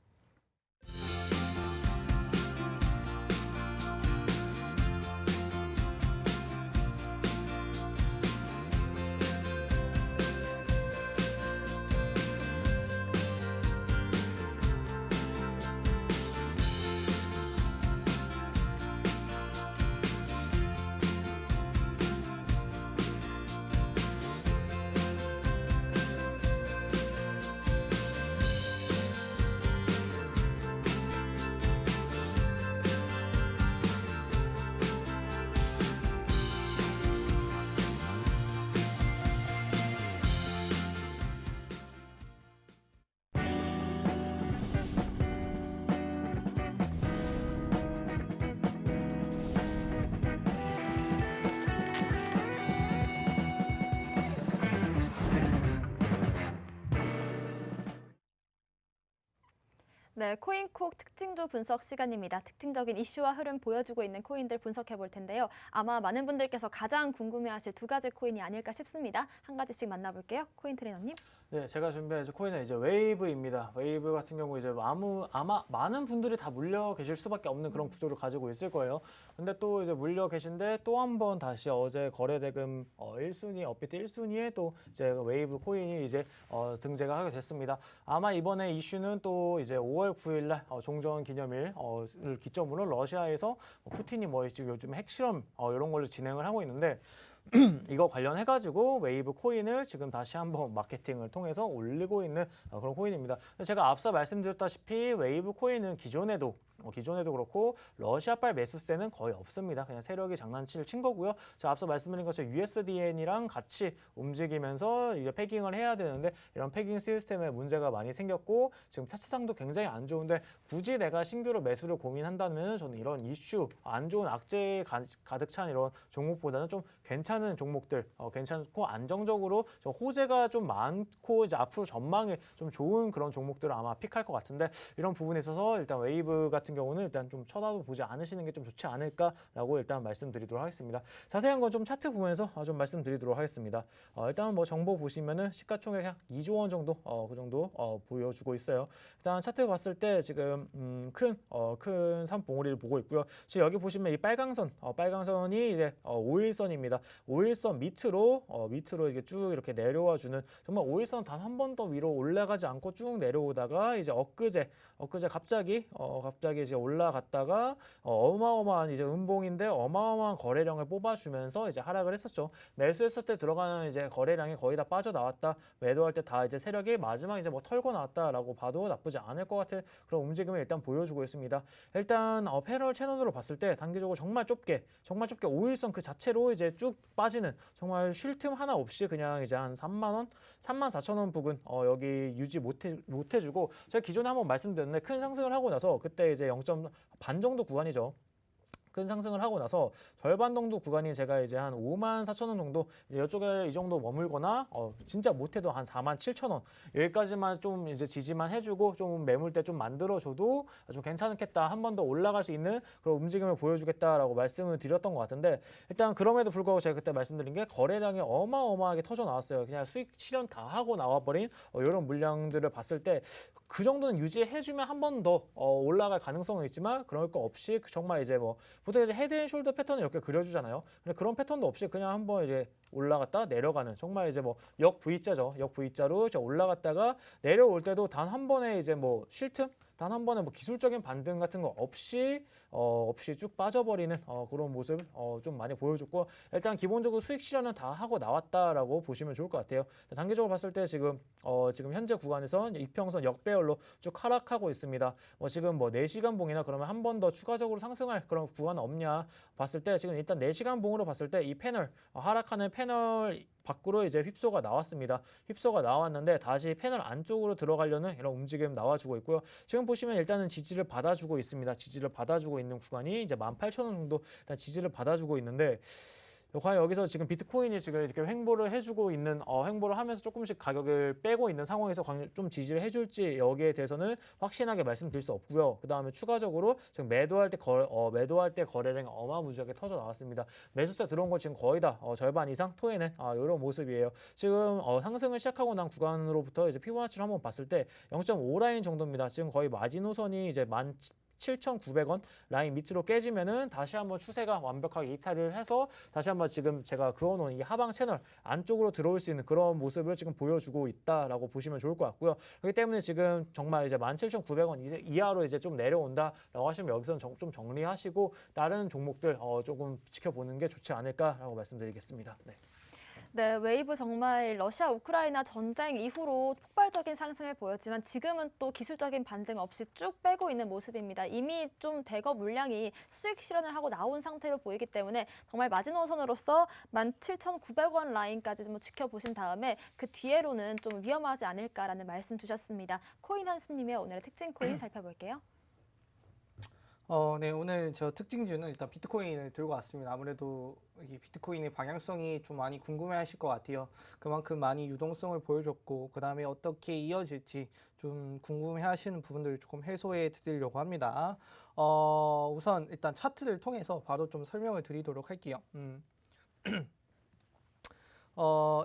네, 코인콕 특징주 분석 시간입니다. 특징적인 이슈와 흐름 보여주고 있는 코인들 분석해 볼 텐데요. 아마 많은 분들께서 가장 궁금해하실 두 가지 코인이 아닐까 싶습니다. 한 가지씩 만나볼게요. 코인 트레이너님. 네, 제가 준비한 코인은 이제 웨이브입니다. 웨이브 같은 경우 이제 아마 많은 분들이 다 물려 계실 수밖에 없는 그런 구조를 가지고 있을 거예요. 근데 또 이제 물려 계신데 또 한 번 다시 어제 거래대금 1순위 업비트 1순위에 또 이제 웨이브 코인이 이제 등재가 하게 됐습니다. 아마 이번에 이슈는 또 이제 5월 9일 날 종전 기념일을 기점으로 러시아에서 푸틴이 뭐 지금 요즘 핵실험 이런 걸로 진행을 하고 있는데 이거 관련해가지고 웨이브 코인을 지금 다시 한번 마케팅을 통해서 올리고 있는 그런 코인입니다. 제가 앞서 말씀드렸다시피 웨이브 코인은 기존에도 그렇고 러시아발 매수세는 거의 없습니다. 그냥 세력이 장난칠 친 거고요. 제가 앞서 말씀드린 것처럼 USDN이랑 같이 움직이면서 이제 패깅을 해야 되는데 이런 패깅 시스템에 문제가 많이 생겼고 지금 차트상도 굉장히 안 좋은데 굳이 내가 신규로 매수를 고민한다면 저는 이런 이슈, 안 좋은 악재 가득 찬 이런 종목보다는 좀 괜찮은 종목들, 괜찮고 안정적으로 호재가 좀 많고 이제 앞으로 전망이 좀 좋은 그런 종목들을 아마 픽할 것 같은데 이런 부분에 있어서 일단 웨이브 같은 경우는 일단 좀 쳐다도 보지 않으시는 게 좀 좋지 않을까라고 일단 말씀드리도록 하겠습니다. 자세한 건 좀 차트 보면서 좀 말씀드리도록 하겠습니다. 일단 뭐 정보 보시면은 시가총액 약 2조 원 정도 그 정도 보여주고 있어요. 일단 차트 봤을 때 지금 큰 산봉우리를 보고 있고요. 지금 여기 보시면 이 빨강선이 이제 5일선입니다. 5일선 밑으로 이게 쭉 이렇게 내려와 주는 정말 5일선 단 한 번 더 위로 올라가지 않고 쭉 내려오다가 이제 엊그제 갑자기 이제 올라갔다가 어마어마한 이제 음봉인데 어마어마한 거래량을 뽑아주면서 이제 하락을 했었죠. 매수했을 때 들어가는 이제 거래량이 거의 다 빠져나왔다. 매도할 때 다 이제 세력이 마지막 이제 뭐 털고 나왔다라고 봐도 나쁘지 않을 것 같은 그런 움직임을 일단 보여주고 있습니다. 일단 패럴 채널으로 봤을 때 단기적으로 정말 좁게 5일선 그 자체로 이제 쭉 빠지는 정말 쉴 틈 하나 없이 그냥 이제 한 3만 원, 3만 4천 원 부근 여기 유지 못해주고 제가 기존에 한번 말씀드렸는데 큰 상승을 하고 나서 그때 이제 0점 반 정도 구간이죠. 큰 상승을 하고 나서 절반 정도 구간이 제가 이제 한 5만 4천 원 정도 이쪽에 이 정도 머물거나 진짜 못해도 한 4만 7천 원 여기까지만 좀 이제 지지만 해주고 좀 매물대 좀 만들어줘도 좀 괜찮겠다 한 번 더 올라갈 수 있는 그런 움직임을 보여주겠다라고 말씀을 드렸던 것 같은데 일단 그럼에도 불구하고 제가 그때 말씀드린 게 거래량이 어마어마하게 터져 나왔어요. 그냥 수익 실현 다 하고 나와버린 이런 물량들을 봤을 때 그 정도는 유지해주면 한 번 더 올라갈 가능성은 있지만 그럴 거 없이 정말 이제 뭐 보통 이제 헤드앤숄더 패턴을 이렇게 그려주잖아요. 근데 그런 패턴도 없이 그냥 한번 이제 올라갔다 내려가는 정말 이제 뭐 역 V자죠. 역 V자로 올라갔다가 내려올 때도 단 한 번에 이제 뭐 쉴 틈, 단 한 번에 뭐 기술적인 반등 같은 거 없이 쭉 빠져버리는 그런 모습 좀 많이 보여줬고 일단 기본적으로 수익 실현은 다 하고 나왔다라고 보시면 좋을 것 같아요. 단기적으로 봤을 때 지금 현재 구간에서 이평선 역배열로 쭉 하락하고 있습니다. 지금 뭐 4시간 봉이나 그러면 한 번 더 추가적으로 상승할 그런 구간은 없냐 봤을 때 지금 일단 4시간 봉으로 봤을 때 이 패널 하락하는 패널 밖으로 이제 휩소가 나왔습니다. 휩소가 나왔는데 다시 패널 안쪽으로 들어가려는 이런 움직임 나와주고 있고요. 지금 보시면 일단은 지지를 받아주고 있습니다. 지지를 받아주고 있는 구간이 이제 18,000원 정도 일단 지지를 받아주고 있는데 과연 여기서 지금 비트코인이 지금 이렇게 횡보를 해주고 있는 횡보를 하면서 조금씩 가격을 빼고 있는 상황에서 좀 지지를 해줄지 여기에 대해서는 확신하게 말씀드릴 수 없고요. 그 다음에 추가적으로 지금 매도할 때 거래량이 어마무지하게 터져 나왔습니다. 매수세 들어온 거 지금 거의 다 절반 이상 토해낸 이런 모습이에요. 지금 상승을 시작하고 난 구간으로부터 이제 피보나치를 한번 봤을 때 0.5 라인 정도입니다. 지금 거의 마지노선이 이제 7,900원 라인 밑으로 깨지면은 다시 한번 추세가 완벽하게 이탈을 해서 다시 한번 지금 제가 그어놓은 이 하방 채널 안쪽으로 들어올 수 있는 그런 모습을 지금 보여주고 있다라고 보시면 좋을 것 같고요. 그렇기 때문에 지금 정말 이제 17,900원 이하로 이제 좀 내려온다라고 하시면 여기서는 좀 정리하시고 다른 종목들 조금 지켜보는 게 좋지 않을까라고 말씀드리겠습니다. 네. 네, 웨이브 정말 러시아 우크라이나 전쟁 이후로 폭발적인 상승을 보였지만 지금은 또 기술적인 반등 없이 쭉 빼고 있는 모습입니다. 이미 좀 대거 물량이 수익 실현을 하고 나온 상태로 보이기 때문에 정말 마지노선으로서 17,900원 라인까지 좀 지켜보신 다음에 그 뒤에로는 좀 위험하지 않을까라는 말씀 주셨습니다. 코인 한수님의 오늘의 특징 코인 살펴볼게요. 네, 오늘 저 특징주는 일단 비트코인을 들고 왔습니다. 아무래도 이 비트코인의 방향성이 좀 많이 궁금해하실 것 같아요. 그만큼 많이 유동성을 보여줬고, 그 다음에 어떻게 이어질지 좀 궁금해하시는 부분들을 조금 해소해 드리려고 합니다. 우선 일단 차트를 통해서 바로 좀 설명을 드리도록 할게요.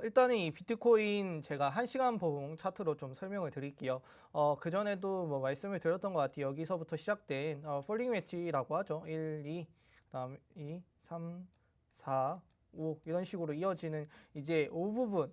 일단은 이 비트코인 제가 1시간 봉 차트로 좀 설명을 드릴게요. 그전에도 뭐 말씀을 드렸던 것 같아요. 여기서부터 시작된 폴링 웨지라고 하죠. 1, 2, 그다음 2, 3, 4, 5 이런 식으로 이어지는 이제 5부분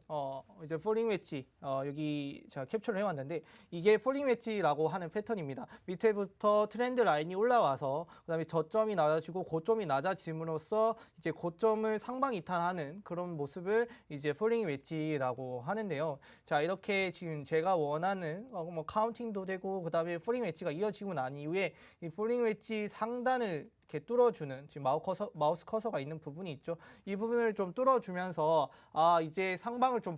이제 폴링 웨지 여기 제가 캡처를 해왔는데 이게 폴링 웨지라고 하는 패턴입니다. 밑에부터 트렌드 라인이 올라와서 그다음에 저점이 낮아지고 고점이 낮아짐으로써 이제 고점을 상방 이탈하는 그런 모습을 이제 폴링 웨지라고 하는데요. 자, 이렇게 지금 제가 원하는 뭐 카운팅도 되고 그다음에 폴링 웨지가 이어지고 난 이후에 이 폴링 웨지 상단을 이렇게 뚫어주는 지금 마우스 커서가 있는 부분이 있죠. 이 부분을 좀 뚫어주면서 이제 상방을 좀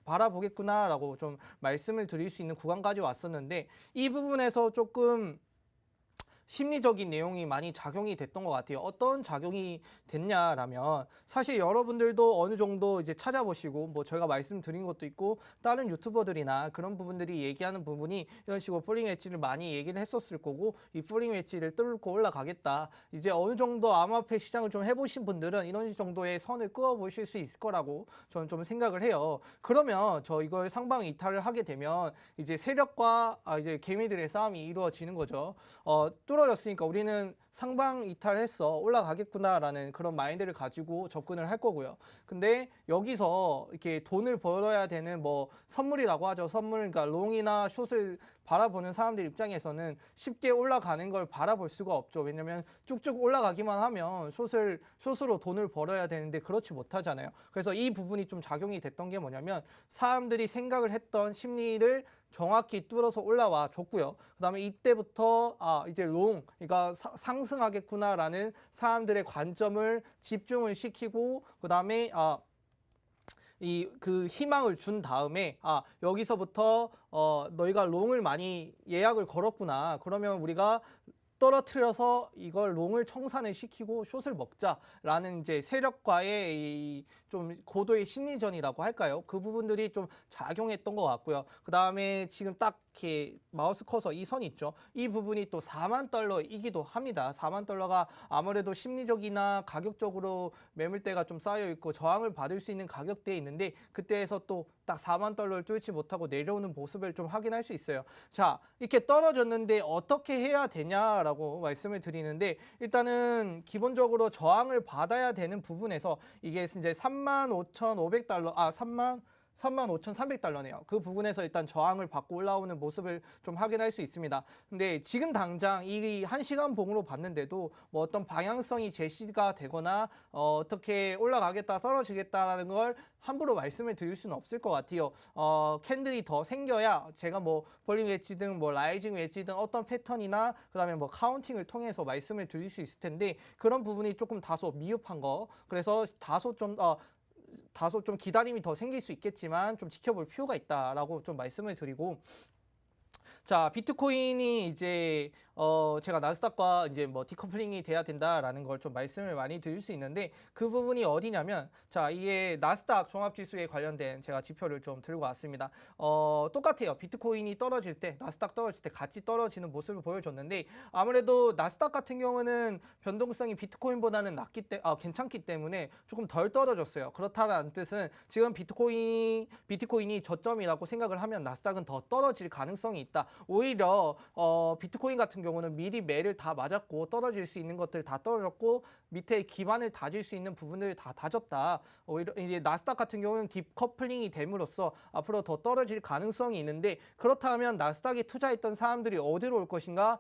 바라보겠구나라고 좀 말씀을 드릴 수 있는 구간까지 왔었는데 이 부분에서 조금 심리적인 내용이 많이 작용이 됐던 것 같아요. 어떤 작용이 됐냐라면 사실 여러분들도 어느 정도 이제 찾아보시고 뭐 저희가 말씀드린 것도 있고 다른 유튜버들이나 그런 부분들이 얘기하는 부분이 이런 식으로 폴링 웨지를 많이 얘기를 했었을 거고 이 폴링 웨지를 뚫고 올라가겠다. 이제 어느 정도 암호화폐 시장을 좀 해보신 분들은 이런 정도의 선을 그어 보실 수 있을 거라고 저는 좀 생각을 해요. 그러면 저 이걸 상방 이탈을 하게 되면 이제 세력과 이제 개미들의 싸움이 이루어지는 거죠. 뚫어졌으니까 우리는 상방 이탈했어 올라가겠구나라는 그런 마인드를 가지고 접근을 할 거고요. 근데 여기서 이렇게 돈을 벌어야 되는 뭐 선물이라고 하죠. 선물, 그러니까 롱이나 숏을 바라보는 사람들 입장에서는 쉽게 올라가는 걸 바라볼 수가 없죠. 왜냐면 쭉쭉 올라가기만 하면 숏으로 돈을 벌어야 되는데 그렇지 못하잖아요. 그래서 이 부분이 좀 작용이 됐던 게 뭐냐면 사람들이 생각을 했던 심리를 정확히 뚫어서 올라와 줬고요. 그 다음에 이때부터 이제 그러니까 상승하겠구나라는 사람들의 관점을 집중을 시키고 그 다음에 그 희망을 준 다음에 여기서부터 너희가 롱을 많이 예약을 걸었구나. 그러면 우리가 떨어뜨려서 이걸 롱을 청산을 시키고 숏을 먹자라는 이제 세력과의 이 좀 고도의 심리전이라고 할까요? 그 부분들이 좀 작용했던 것 같고요. 그 다음에 지금 딱 이렇게 마우스 커서 이 선 있죠. 이 부분이 또 4만 달러이기도 합니다. 4만 달러가 아무래도 심리적이나 가격적으로 매물대가 좀 쌓여 있고 저항을 받을 수 있는 가격대에 있는데 그때에서 또 딱 4만 달러를 뚫지 못하고 내려오는 모습을 좀 확인할 수 있어요. 자, 이렇게 떨어졌는데 어떻게 해야 되냐라고 말씀을 드리는데 일단은 기본적으로 저항을 받아야 되는 부분에서 이게 이제 35,500달러, 35,300달러네요. 그 부분에서 일단 저항을 받고 올라오는 모습을 좀 확인할 수 있습니다. 근데 지금 당장 이 1시간 봉으로 봤는데도 뭐 어떤 방향성이 제시가 되거나 어떻게 올라가겠다, 떨어지겠다라는 걸 함부로 말씀을 드릴 수는 없을 것 같아요. 캔들이 더 생겨야 제가 뭐 볼링 웨지든 뭐 라이징 웨지든 어떤 패턴이나 그다음에 뭐 카운팅을 통해서 말씀을 드릴 수 있을 텐데 그런 부분이 조금 다소 미흡한 거. 그래서 다소 좀 기다림이 더 생길 수 있겠지만 좀 지켜볼 필요가 있다라고 좀 말씀을 드리고 자, 비트코인이 이제 제가 나스닥과 이제 뭐 디커플링이 돼야 된다라는 걸 좀 말씀을 많이 드릴 수 있는데 그 부분이 어디냐면 자, 이게 나스닥 종합지수에 관련된 제가 지표를 좀 들고 왔습니다. 똑같아요. 비트코인이 떨어질 때, 나스닥 떨어질 때 같이 떨어지는 모습을 보여줬는데 아무래도 나스닥 같은 경우는 변동성이 비트코인보다는 괜찮기 때문에 조금 덜 떨어졌어요. 그렇다는 뜻은 지금 비트코인이 저점이라고 생각을 하면 나스닥은 더 떨어질 가능성이 있다. 오히려 비트코인 같은 경우는 미리 매를 다 맞았고 떨어질 수 있는 것들 다 떨어졌고 밑에 기반을 다질 수 있는 부분을 다 다졌다. 오히려 이제 나스닥 같은 경우는 디커플링이 됨으로써 앞으로 더 떨어질 가능성이 있는데 그렇다면 나스닥에 투자했던 사람들이 어디로 올 것인가?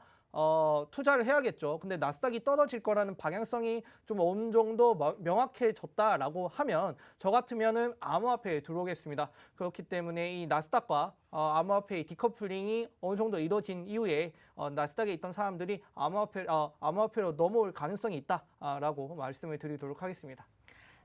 투자를 해야겠죠. 근데 나스닥이 떨어질 거라는 방향성이 좀 어느 정도 명확해졌다라고 하면 저 같으면은 암호화폐에 들어오겠습니다. 그렇기 때문에 이 나스닥과 암호화폐의 디커플링이 어느 정도 이루어진 이후에 나스닥에 있던 사람들이 암호화폐로 넘어올 가능성이 있다라고 말씀을 드리도록 하겠습니다.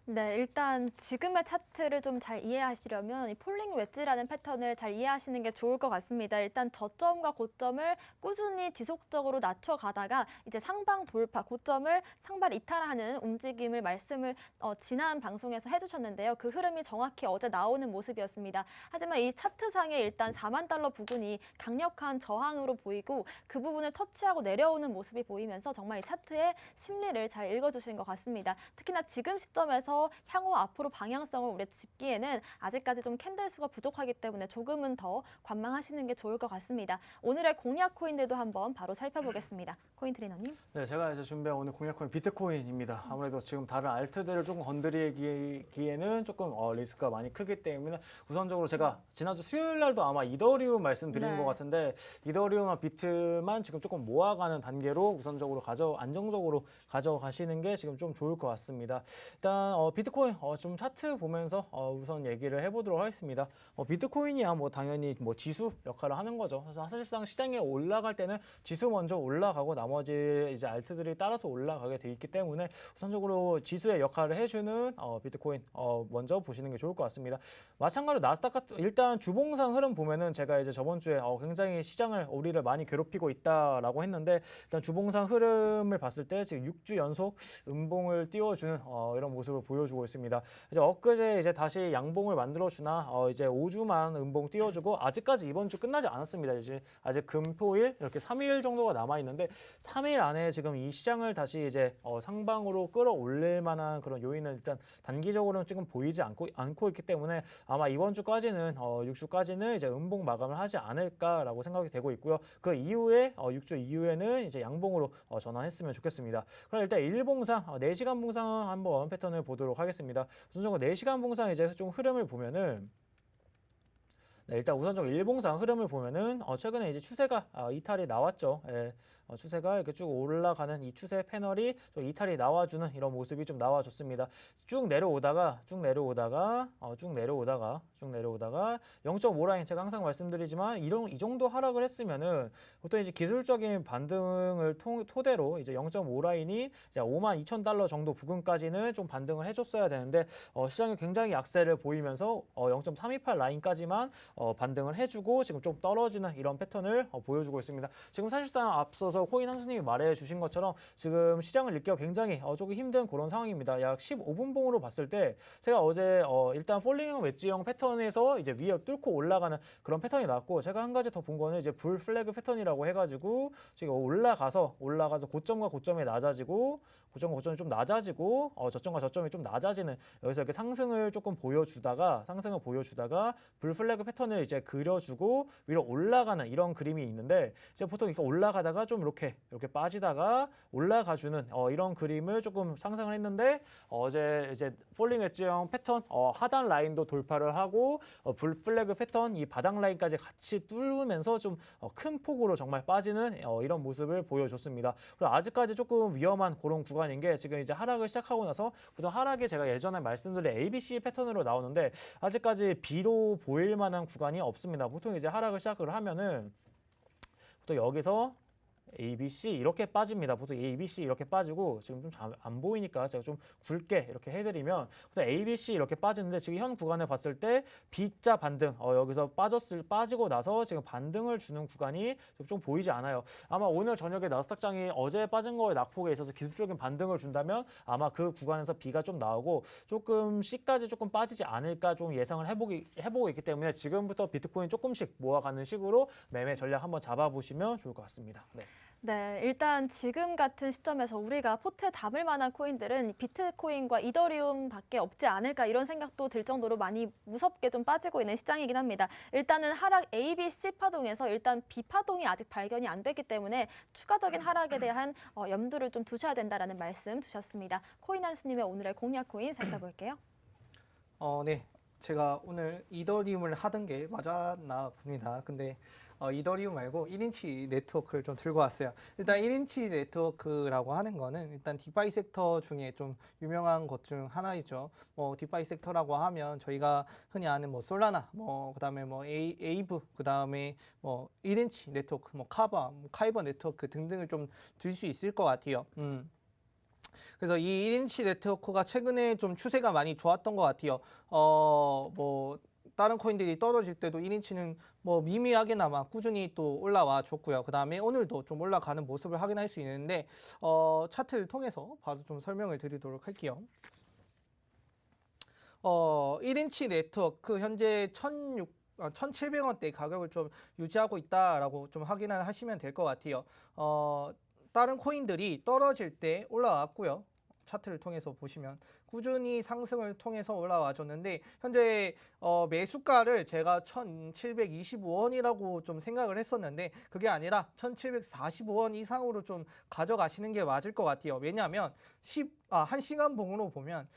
네, 일단 지금의 차트를 좀 잘 이해하시려면 이 폴링 웨지라는 패턴을 잘 이해하시는 게 좋을 것 같습니다. 일단 저점과 고점을 꾸준히 지속적으로 낮춰가다가 이제 상방 돌파, 고점을 상발 이탈하는 움직임을 말씀을 지난 방송에서 해주셨는데요. 그 흐름이 정확히 어제 나오는 모습이었습니다. 하지만 이 차트상에 일단 4만 달러 부근이 강력한 저항으로 보이고 그 부분을 터치하고 내려오는 모습이 보이면서 정말 이 차트의 심리를 잘 읽어주신 것 같습니다. 특히나 지금 시점에서 향후 앞으로 방향성을 우리 짚기에는 아직까지 좀 캔들 수가 부족하기 때문에 조금은 더 관망하시는 게 좋을 것 같습니다. 오늘의 공략 코인들도 한번 바로 살펴보겠습니다. 코인 트레이너님. 네, 제가 이제 준비한 오늘 공략 코인 비트코인입니다. 아무래도 지금 다른 알트들을 조금 건드리기에는 조금 리스크가 많이 크기 때문에 우선적으로 제가 지난주 수요일 날도 아마 이더리움 말씀드린 것 같은데 이더리움과 비트만 지금 조금 모아가는 단계로 우선적으로 안정적으로 가져가시는 게 지금 좀 좋을 것 같습니다. 일단 비트코인 좀 차트 보면서 우선 얘기를 해보도록 하겠습니다. 비트코인이야 뭐 당연히 뭐 지수 역할을 하는 거죠. 그래서 사실상 시장에 올라갈 때는 지수 먼저 올라가고 나머지 이제 알트들이 따라서 올라가게 돼 있기 때문에 우선적으로 지수의 역할을 해주는 비트코인 먼저 보시는 게 좋을 것 같습니다. 마찬가지로 나스닥 같은 일단 주봉상 흐름 보면은 제가 이제 저번 주에 굉장히 우리를 많이 괴롭히고 있다라고 했는데 일단 주봉상 흐름을 봤을 때 지금 6주 연속 음봉을 띄워주는 이런 모습을 보여주고 있습니다. 이제 엊그제 이제 다시 양봉을 만들어주나 이제 5주만 음봉 띄워주고 아직까지 이번 주 끝나지 않았습니다. 이제 아직 금토일 이렇게 3일 정도가 남아 있는데 3일 안에 지금 이 시장을 다시 이제 상방으로 끌어올릴 만한 그런 요인은 일단 단기적으로는 지금 보이지 않고 있기 때문에 아마 이번 주까지는 6주까지는 이제 음봉 마감을 하지 않을까라고 생각이 되고 있고요. 그 이후에 6주 이후에는 이제 양봉으로 전환했으면 좋겠습니다. 그럼 일단 일봉상 4시간 봉상 한번 패턴을 보도록 하겠습니다. 우선적으로 4시간 봉상 이제 좀 흐름을 보면은 일단 우선적으로 일봉상 흐름을 보면은 최근에 이제 추세가 이탈이 나왔죠. 예. 추세가 이렇게 쭉 올라가는 이 추세 패널이 좀 이탈이 나와주는 이런 모습이 좀 나와줬습니다. 쭉 내려오다가 0.5 라인 제가 항상 말씀드리지만 이 정도 하락을 했으면은 보통 이제 기술적인 반등을 토대로 이제 0.5 라인이 이제 52,000달러 정도 부근까지는 좀 반등을 해줬어야 되는데 시장이 굉장히 약세를 보이면서 0.328 라인까지만 반등을 해주고 지금 좀 떨어지는 이런 패턴을 보여주고 있습니다. 지금 사실상 앞서서 앞서서 코인 한수님이 말해주신 것처럼 지금 시장을 읽기가 굉장히 조금 힘든 그런 상황입니다. 약 15분 봉으로 봤을 때 제가 어제 일단 폴링형 웨지형 패턴에서 이제 위에 뚫고 올라가는 그런 패턴이 나왔고, 제가 한 가지 더 본 거는 이제 불 플래그 패턴이라고 해가지고 지금 올라가서 고점과 고점이 낮아지고 고점과 고점이 좀 낮아지고 저점과 저점이 좀 낮아지는, 여기서 이렇게 상승을 보여주다가 불 플래그 패턴을 이제 그려주고 위로 올라가는 이런 그림이 있는데, 이제 보통 이렇게 올라가다가 좀 이렇게 빠지다가 올라가주는 이런 그림을 조금 상상을 했는데, 어제 이제 폴링 웨지형 패턴 하단 라인도 돌파를 하고 불 플래그 패턴 이 바닥 라인까지 같이 뚫으면서 좀 큰 폭으로 정말 빠지는 이런 모습을 보여줬습니다. 그리고 아직까지 조금 위험한 그런 구간인 게, 지금 이제 하락을 시작하고 나서 보통 하락이 제가 예전에 말씀드린 ABC 패턴으로 나오는데 아직까지 B로 보일 만한 구간이 없습니다. 보통 이제 하락을 시작을 하면은 보통 여기서 ABC 이렇게 빠집니다. 보통 ABC 이렇게 빠지고, 지금 좀 안 보이니까 제가 좀 굵게 이렇게 해드리면 보통 ABC 이렇게 빠지는데, 지금 현 구간을 봤을 때 B자 반등 여기서 빠지고 나서 지금 반등을 주는 구간이 좀 보이지 않아요. 아마 오늘 저녁에 나스닥장이 어제 빠진 거에 낙폭에 있어서 기술적인 반등을 준다면 아마 그 구간에서 B가 좀 나오고 조금 C까지 조금 빠지지 않을까 좀 예상을 해보고 있기 때문에 지금부터 비트코인 조금씩 모아가는 식으로 매매 전략 한번 잡아보시면 좋을 것 같습니다. 네. 네, 일단 지금 같은 시점에서 우리가 포트에 담을 만한 코인들은 비트코인과 이더리움밖에 없지 않을까, 이런 생각도 들 정도로 많이 무섭게 좀 빠지고 있는 시장이긴 합니다. 일단은 하락 ABC 파동에서 일단 B 파동이 아직 발견이 안 됐기 때문에 추가적인 하락에 대한 염두를 좀 두셔야 된다라는 말씀 주셨습니다. 코인 한수님의 오늘의 공략 코인 살펴볼게요. 네. 제가 오늘 이더리움을 하던 게 맞았나 봅니다. 근데 이더리움 말고 1인치 네트워크를 좀 들고 왔어요. 일단 1인치 네트워크라고 하는 거는 일단 디파이 섹터 중에 좀 유명한 것 중 하나이죠. 디파이 섹터라고 하면 저희가 흔히 아는 솔라나, 그다음에 에이브, 그다음에 1인치 네트워크, 카이버 네트워크 등등을 좀 들 수 있을 것 같아요. 그래서 이 1인치 네트워크가 최근에 좀 추세가 많이 좋았던 것 같아요. 다른 코인들이 떨어질 때도 1인치는 미미하게나마 꾸준히 또 올라와 줬고요. 그 다음에 오늘도 좀 올라가는 모습을 확인할 수 있는데, 차트를 통해서 바로 좀 설명을 드리도록 할게요. 1인치 네트워크 현재 1,700원대 가격을 좀 유지하고 있다라고 좀 확인을 하시면 될 것 같아요. 다른 코인들이 떨어질 때 올라왔고요. 차트를 통해서 보시면 꾸준히 상승을 통해서 올라와 줬는데, 현재 매수가를 제가 1,725원이라고 좀 생각을 했었는데 그게 아니라 1,745원 이상으로 좀 가져가시는 게 맞을 것 같아요. 왜냐하면 1시간 봉으로 보면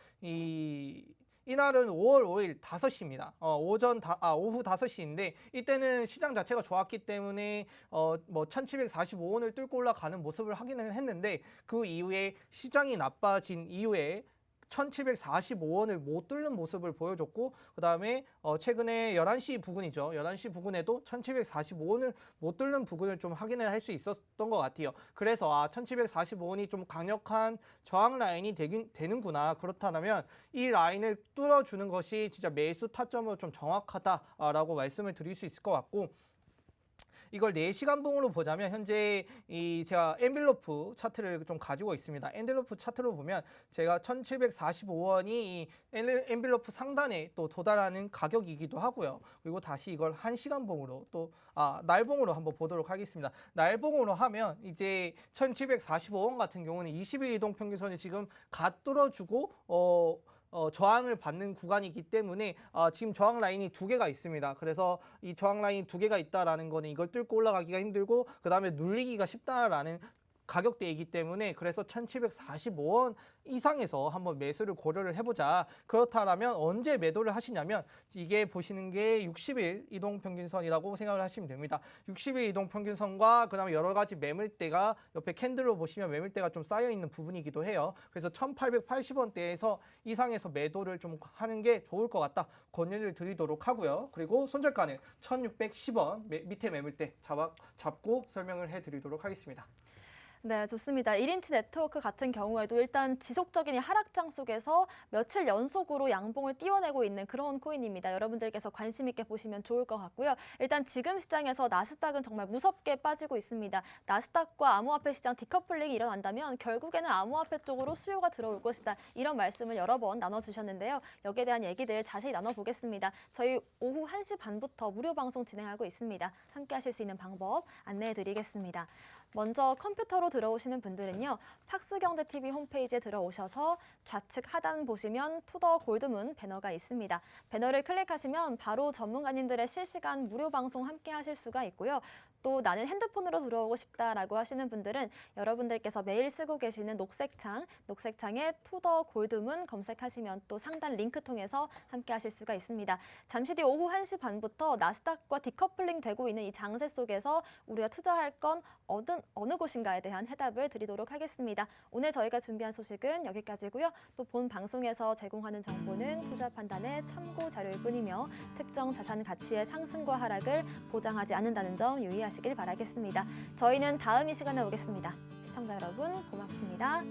이날은 5월 5일 5시입니다. 오후 5시인데 이때는 시장 자체가 좋았기 때문에 1,745원을 뚫고 올라가는 모습을 확인을 했는데, 그 이후에 시장이 나빠진 이후에 1,745원을 못 뚫는 모습을 보여줬고, 그 다음에 최근에 11시 부근이죠. 11시 부근에도 1,745원을 못 뚫는 부근을 좀 확인을 할 수 있었던 것 같아요. 그래서 1,745원이 좀 강력한 저항 라인이 되는구나. 그렇다면 이 라인을 뚫어주는 것이 진짜 매수 타점으로 좀 정확하다라고 말씀을 드릴 수 있을 것 같고, 이걸 4시간 봉으로 보자면 현재 제가 엔빌로프 차트를 좀 가지고 있습니다. 엔빌로프 차트로 보면 제가 1,745원이 이 엔빌로프 상단에 또 도달하는 가격이기도 하고요. 그리고 다시 이걸 1시간 봉으로 날봉으로 한번 보도록 하겠습니다. 날봉으로 하면 이제 1,745원 같은 경우는 20일 이동 평균선이 지금 갓 뚫어주고 저항을 받는 구간이기 때문에 지금 저항 라인이 2개가 있습니다. 그래서 이 저항 라인이 2개가 있다라는 거는 이걸 뚫고 올라가기가 힘들고, 그 다음에 눌리기가 쉽다라는 가격대이기 때문에, 그래서 1,745원 이상에서 한번 매수를 고려를 해보자. 그렇다면 언제 매도를 하시냐면, 이게 보시는 게 60일 이동평균선이라고 생각을 하시면 됩니다. 60일 이동평균선과 그 다음에 여러 가지 매물대가 옆에 캔들로 보시면 매물대가 좀 쌓여있는 부분이기도 해요. 그래서 1,880원대에서 이상에서 매도를 좀 하는 게 좋을 것 같다 권유를 드리도록 하고요. 그리고 손절가는 1,610원 밑에 매물대 잡고 설명을 해드리도록 하겠습니다. 네, 좋습니다. 1인치 네트워크 같은 경우에도 일단 지속적인 이 하락장 속에서 며칠 연속으로 양봉을 띄워내고 있는 그런 코인입니다. 여러분들께서 관심 있게 보시면 좋을 것 같고요. 일단 지금 시장에서 나스닥은 정말 무섭게 빠지고 있습니다. 나스닥과 암호화폐 시장 디커플링이 일어난다면 결국에는 암호화폐 쪽으로 수요가 들어올 것이다. 이런 말씀을 여러 번 나눠주셨는데요. 여기에 대한 얘기들 자세히 나눠보겠습니다. 저희 오후 1시 반부터 무료 방송 진행하고 있습니다. 함께 하실 수 있는 방법 안내해드리겠습니다. 먼저 컴퓨터로 들어오시는 분들은요. 팍스경제TV 홈페이지에 들어오셔서 좌측 하단 보시면 투더 골드문 배너가 있습니다. 배너를 클릭하시면 바로 전문가님들의 실시간 무료 방송 함께 하실 수가 있고요. 또 나는 핸드폰으로 들어오고 싶다라고 하시는 분들은 여러분들께서 매일 쓰고 계시는 녹색창에 투더 골드문 검색하시면 또 상단 링크 통해서 함께 하실 수가 있습니다. 잠시 뒤 오후 1시 반부터 나스닥과 디커플링 되고 있는 이 장세 속에서 우리가 투자할 건 어느 곳인가에 대한 해답을 드리도록 하겠습니다. 오늘 저희가 준비한 소식은 여기까지고요. 또 본 방송에서 제공하는 정보는 투자 판단의 참고 자료일 뿐이며 특정 자산 가치의 상승과 하락을 보장하지 않는다는 점 유의하시길 바라겠습니다. 저희는 다음 이 시간에 오겠습니다. 시청자 여러분 고맙습니다.